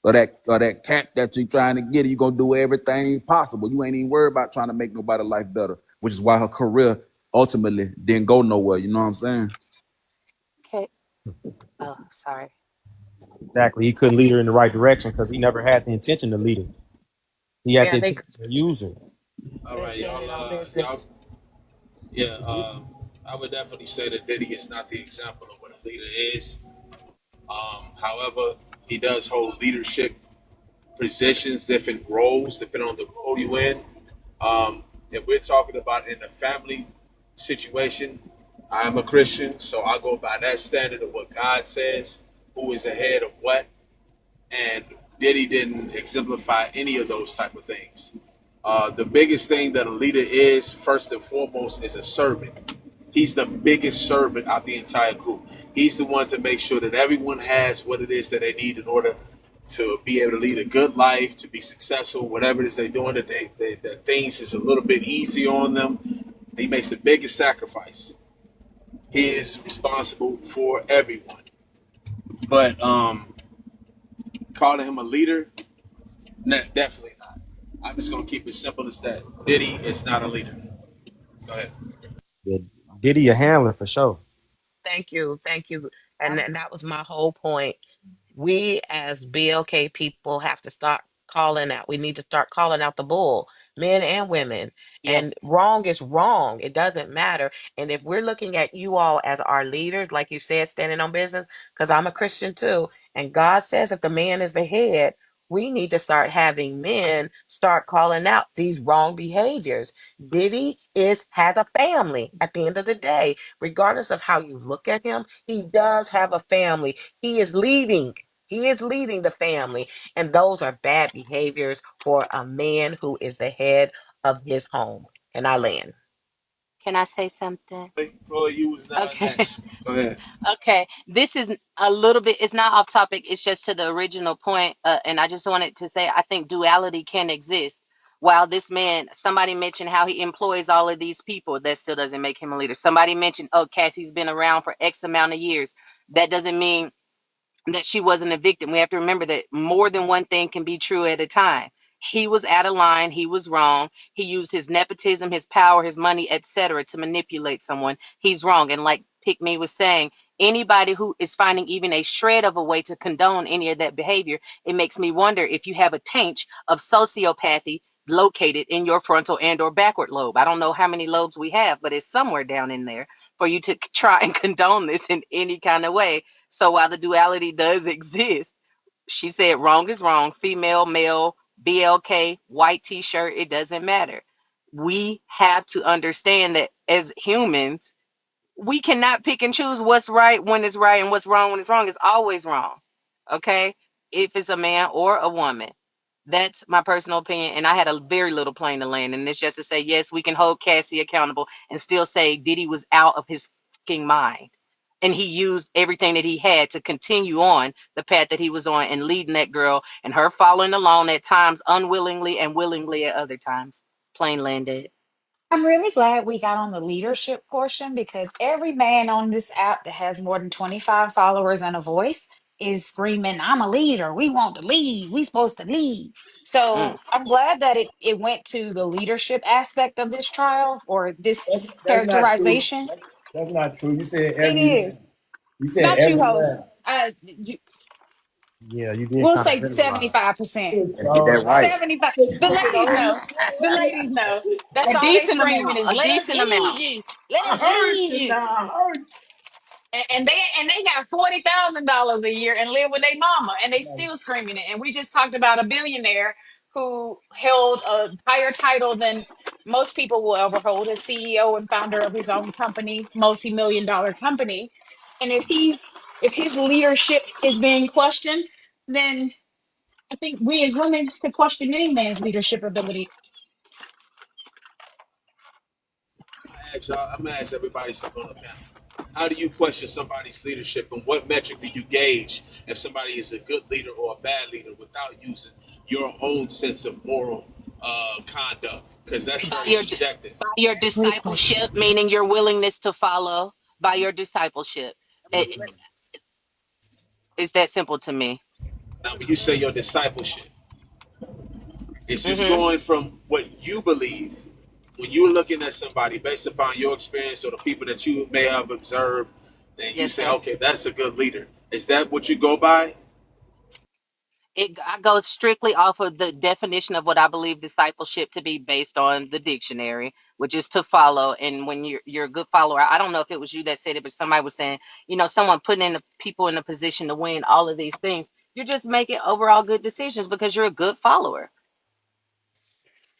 or that cat that you trying to get, you gonna do everything possible. You ain't even worried about trying to make nobody's life better, which is why her career ultimately didn't go nowhere. You know what I'm saying? Okay. Oh, sorry. Exactly. He couldn't lead her in the right direction because he never had the intention to lead her. He had Yeah, the they intention to use her. All they're right, y'all. standing on Y'all. business. Yeah. I would definitely say that Diddy is not the example of what a leader is. However, he does hold leadership positions, different roles, depending on the role you in. If we're talking about in a family situation, I'm a Christian, so I go by that standard of what God says, who is ahead of what, and Diddy didn't exemplify any of those type of things. The biggest thing that a leader is, first and foremost, is a servant. He's the biggest servant out the entire group. He's the one to make sure that everyone has what it is that they need in order to be able to lead a good life, to be successful, whatever it is they're doing, that things is a little bit easy on them. He makes the biggest sacrifice. He is responsible for everyone. But calling him a leader, nah, definitely not. I'm just gonna keep it simple as that. Diddy is not a leader. Go ahead. Yeah, Diddy a handler for sure. Thank you. Thank you. And that was my whole point. We as BLK people have to start calling out. We need to start calling out the bull, men and women. And Yes. wrong is wrong. It doesn't matter. And if we're looking at you all as our leaders, like you said, standing on business, because I'm a Christian too, and God says that the man is the head, we need to start having men start calling out these wrong behaviors. Diddy has a family at the end of the day. Regardless of how you look at him, he does have a family. He is leading. He is leading the family. And those are bad behaviors for a man who is the head of his home. And I land. Can I say something? Chloe, you was Okay. next. Go ahead. Okay, this is a little bit, it's not off topic, it's just to the original point. And I just wanted to say, I think duality can exist. While this man, somebody mentioned how he employs all of these people, that still doesn't make him a leader. Somebody mentioned, oh, Cassie's been around for X amount of years. That doesn't mean that she wasn't a victim. We have to remember that more than one thing can be true at a time. He was out of line. He was wrong. He used his nepotism, his power, his money, etc., to manipulate someone. He's wrong. And like Pick Me was saying, anybody who is finding even a shred of a way to condone any of that behavior, it makes me wonder if you have a taint of sociopathy located in your frontal and or backward lobe. I don't know how many lobes we have, but it's somewhere down in there for you to try and condone this in any kind of way. So while the duality does exist, she said wrong is wrong, female, male, BLK, white t-shirt, it doesn't matter. We have to understand that as humans, we cannot pick and choose what's right when it's right and what's wrong when it's wrong. It's always wrong. Okay? If it's a man or a woman. That's my personal opinion, and I had a very little plane to land. And it's just to say, yes, we can hold Cassie accountable and still say Diddy was out of his fucking mind, and he used everything that he had to continue on the path that he was on and leading that girl and her following along at times unwillingly and willingly at other times. Plain landed. I'm really glad we got on the leadership portion because every man on this app that has more than 25 followers and a voice is screaming, I'm a leader. We want to lead. We supposed to lead. Mm. So I'm glad that it went to the leadership aspect of this trial or this That's not true. characterization. That's not true. You said It every is. man. You said Not you, every host. man. Yeah, you did We'll kind of say generalize. 75%. Gotta get that right. 75. The ladies know. The ladies know. That's A all they decent screaming amount. is A let us decent lead amount. you. Let I us heard lead you you. now. I heard And they got $40,000 a year and live with their mama, and they you. still screaming it. And we just talked about a billionaire who held a higher title than most people will ever hold, as CEO and founder of his own company, multi-million dollar company. And if his leadership is being questioned, then I think we as women could question any man's leadership ability. I'm gonna ask everybody something on the panel. How do you question somebody's leadership, and what metric do you gauge if somebody is a good leader or a bad leader without using your own sense of moral conduct? Because that's By very your subjective. by your Great question. discipleship, meaning your willingness to follow. By your discipleship. It's that simple to me. Now, when you say your discipleship, it's just Hmm. going from what you believe. When you're looking at somebody based upon your experience or the people that you may have observed, then you Yes, say, sir. okay, that's a good leader. Is that what you go by? I go strictly off of the definition of what I believe discipleship to be based on the dictionary, which is to follow. And when you're a good follower, I don't know if it was you that said it, but somebody was saying, someone putting in the people in a position to win all of these things. You're just making overall good decisions because you're a good follower.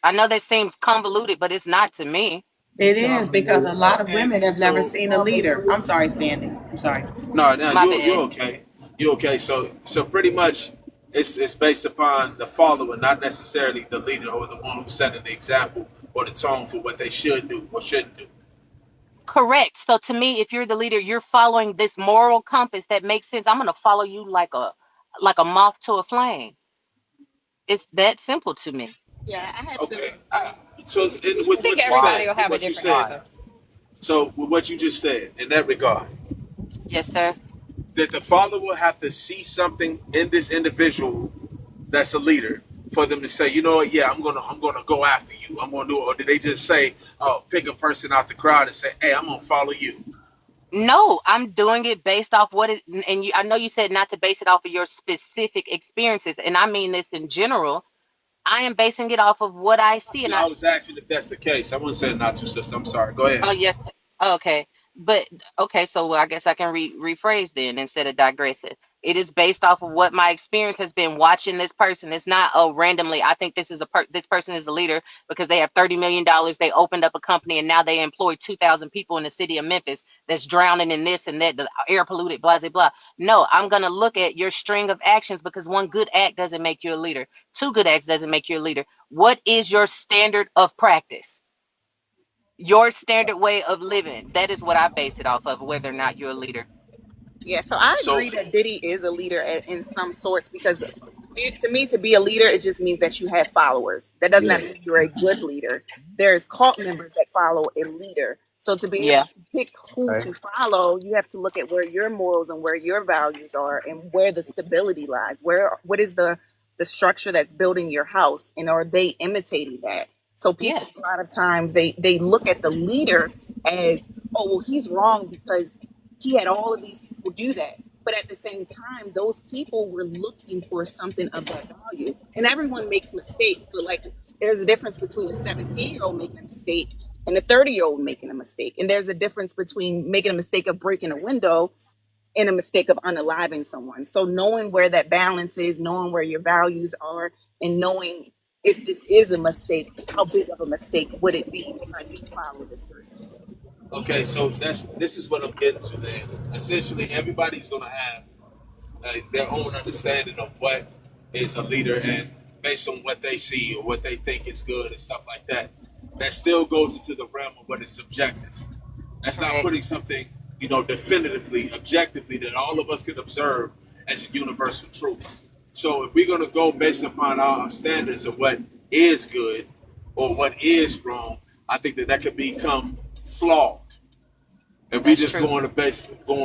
I know that seems convoluted, but it's not to me. It It's is not because a lot of And women have never so, seen a leader. I'm sorry, Stanley. I'm sorry. no, no, My you're bad. okay. You're okay. So pretty much, it's based upon the follower, not necessarily the leader or the one who's setting the example or the tone for what they should do or shouldn't do. Correct. So to me, if you're the leader, you're following this moral compass that makes sense. I'm gonna follow you like a moth to a flame. It's that simple to me. Yeah, I had to. Okay. So I with think what you everybody said, will with have a what you different said, answer. so with what you just said in that regard, Yes, sir. that the father will have to see something in this individual that's a leader for them to say, you know what, yeah, I'm gonna go after you. I'm gonna do it. Or did they just say, oh, pick a person out the crowd and say, hey, I'm gonna follow you? No, I'm doing it based off what it, and I know you said not to base it off of your specific experiences, and I mean this in general. I am basing it off of what I see, and I was asking if that's the case. I wasn't saying not to, sister. I'm sorry. Go ahead. oh yes. Okay. But okay, so I guess I can rephrase then instead of digressing. It is based off of what my experience has been watching this person. It's not randomly. I think this is this person is a leader because they have $30 million. They opened up a company and now they employ 2,000 people in the city of Memphis that's drowning in this and that, the air polluted, blah blah blah. No, I'm gonna look at your string of actions because one good act doesn't make you a leader. Two good acts doesn't make you a leader. What is your standard of practice? Your standard way of living. That is what I base it off of, whether or not you're a leader. Yeah, so I So agree that Diddy is a leader in some sorts because to me, to be a leader, it just means that you have followers. That does Yeah. not mean you're a good leader. There's cult members that follow a leader. So to be able Yeah, to pick who Okay. to follow, you have to look at where your morals and where your values are and where the stability lies. What is the structure that's building your house, and are they imitating that? So yeah, people a lot of times they look at the leader as, oh well, he's wrong because he had all of these people do that. But at the same time, those people were looking for something of that value. And everyone makes mistakes, but like there's a difference between a 17-year-old making a mistake and a 30-year-old making a mistake. And there's a difference between making a mistake of breaking a window and a mistake of unaliving someone. So knowing where that balance is, knowing where your values are, and knowing if this is a mistake, how big of a mistake would it be if I do follow this person? okay, so this is what I'm getting to. Then essentially, everybody's gonna have their own understanding of what is a leader, and based on what they see or what they think is good and stuff like that. That still goes into the realm of what is subjective. That's not correct. putting something, definitively, objectively, that all of us can observe as a universal truth. So if we're going to go based upon our standards of what is good or what is wrong, I think that could become flawed. If we That's just true. going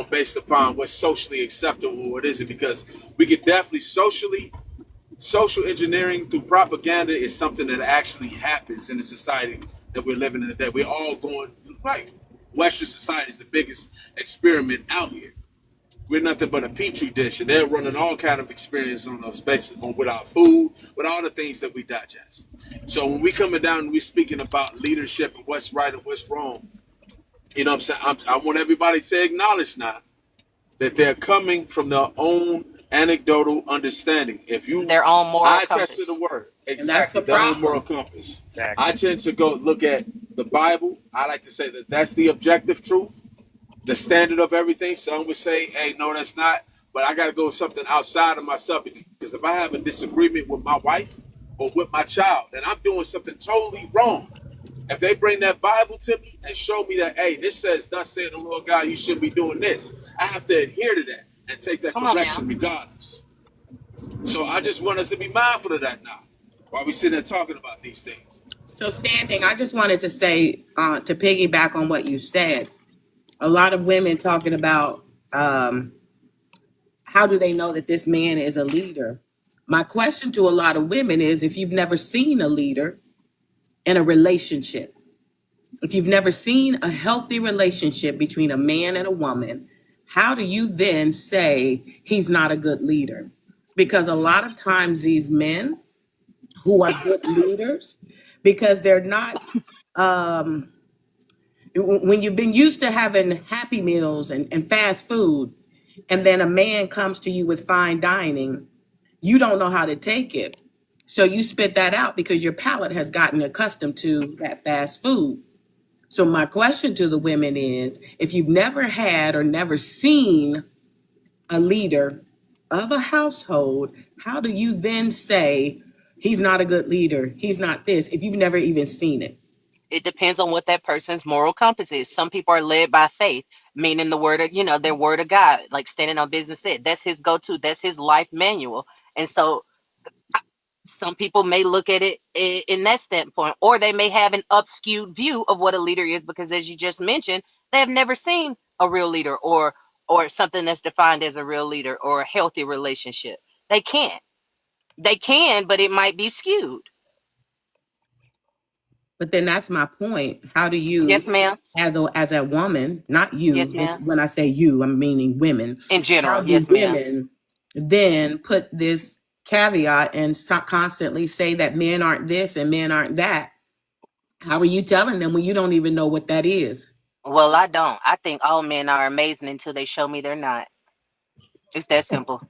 based upon what's socially acceptable, what isn't, because we could definitely social engineering through propaganda is something that actually happens in the society that we're living in today. We're all going right. Western society is the biggest experiment out here. We're nothing but a petri dish, and they're running all kind of experiments on us based on with our food, with all the things that we digest. So when we coming down and we speaking about leadership and what's right and what's wrong, you know what I'm saying? I want everybody to acknowledge now that they're coming from their own anecdotal understanding. If you, Their own moral I attest to the compass. word, And that's exactly, the their own moral problem. compass. Exactly. I tend to go look at the Bible. I like to say that that's the objective truth, the standard of everything. Some would say, hey, no, that's not. But I got to go with something outside of myself, because if I have a disagreement with my wife or with my child, then I'm doing something totally wrong. If they bring that Bible to me and show me that, hey, this says, thus said the Lord God, you shouldn't be doing this, I have to adhere to that and take that Come on now. correction regardless. So I just want us to be mindful of that now while we sit there talking about these things. So, standing, I just wanted to say, to piggyback on what you said, a lot of women talking about how do they know that this man is a leader? My question to a lot of women is, if you've never seen a leader in a relationship, if you've never seen a healthy relationship between a man and a woman, how do you then say he's not a good leader? Because a lot of times these men who are good leaders, because they're not, when you've been used to having happy meals and fast food, and then a man comes to you with fine dining, you don't know how to take it. So you spit that out because your palate has gotten accustomed to that fast food. So my question to the women is, if you've never had or never seen a leader of a household, how do you then say he's not a good leader? He's not this, if you've never even seen it? It depends on what that person's moral compass is. Some people are led by faith, meaning the word of, their word of God, like standing on business said. That's his go-to, that's his life manual. And so some people may look at it in that standpoint, or they may have an upskewed view of what a leader is, because as you just mentioned, they have never seen a real leader, or something that's defined as a real leader, or a healthy relationship. They can't. They can, but it might be skewed. But then that's my point. How do you, Yes, ma'am. as a woman, not you, Yes, just ma'am. when I say you, I'm meaning women. In How general, do yes, ma'am. women then put this caveat and constantly say that men aren't this and men aren't that? How are you telling them when you don't even know what that is? Well, I don't. I think all men are amazing until they show me they're not. It's that simple.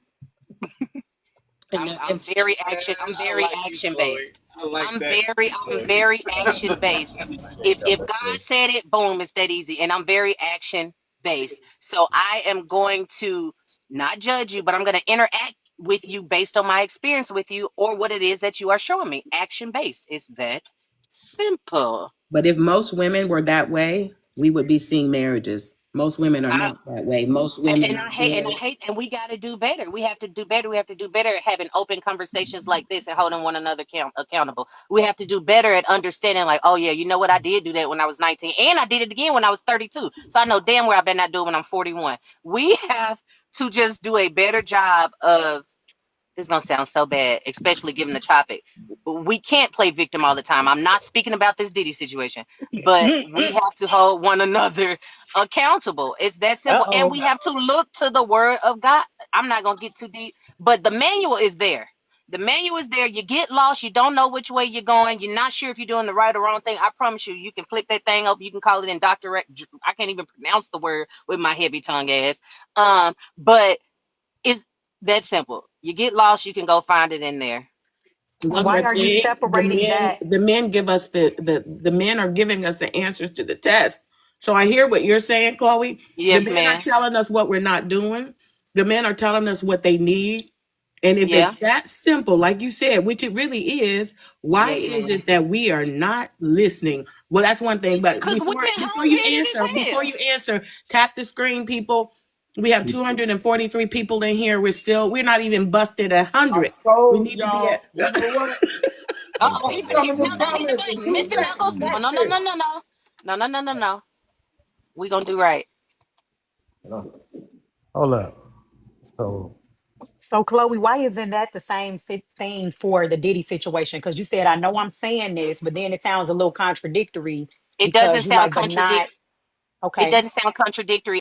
And, I'm and very Man, action. I'm I very like you, action Chloe. based. I like I'm that, Chloe. very action based. If God said it, boom, it's that easy. And I'm very action based. So I am going to not judge you, but I'm going to interact with you based on my experience with you, or what it is that you are showing me. Action based. It's that simple. but if most women were that way, we would be seeing marriages. Most women are not that way. Most women And are I very. hate, and we got to do better. We have to do better. We have to do better at having open conversations like this and holding one another accountable. We have to do better at understanding, like, oh yeah, you know what? I did do that when I was 19, and I did it again when I was 32. So I know damn well I better not do it when I'm 41. We have to just do a better job of. This is gonna sound so bad, especially given the topic. We can't play victim all the time. I'm not speaking about this Diddy situation, but we have to hold one another accountable. It's that simple. And Uh-oh. we have to look to the word of God. I'm not gonna get too deep, but the manual is there. The manual is there. You get lost, you don't know which way you're going, you're not sure if you're doing the right or wrong thing. I promise you, you can flip that thing up, you can call it indoctorate. I can't even pronounce the word with my heavy tongue ass. But it's that simple. You get lost, you can go find it in there. Well, Why the are you thing, separating that? the men give us the men are giving us the answers to the test. So I hear what you're saying, Chloe. The Yes, men are ma'am. telling us what we're not doing. The men are telling us what they need. And if Yeah. it's that simple, like you said, which it really is, why Yes, is ma'am. it that we are not listening? Well, that's one thing. But Cause women before hard you headed answer, as hell. tap the screen, people. We have 243 people in here. We're not even busted 100. We Told need to be y'all, at you know what? Oh, Coming no, for that ain't the comments in button, 2 Mr. seconds. Knuckles. No, Watch no, no, this. no, no, no, no, no, no, no, no. We gonna do right. Hold up. So So, Chloe, why isn't that the same thing for the Diddy situation? Because you said, I know I'm saying this, but then it sounds a little contradictory It doesn't because you sound like, but not. it Okay. doesn't sound contradictory.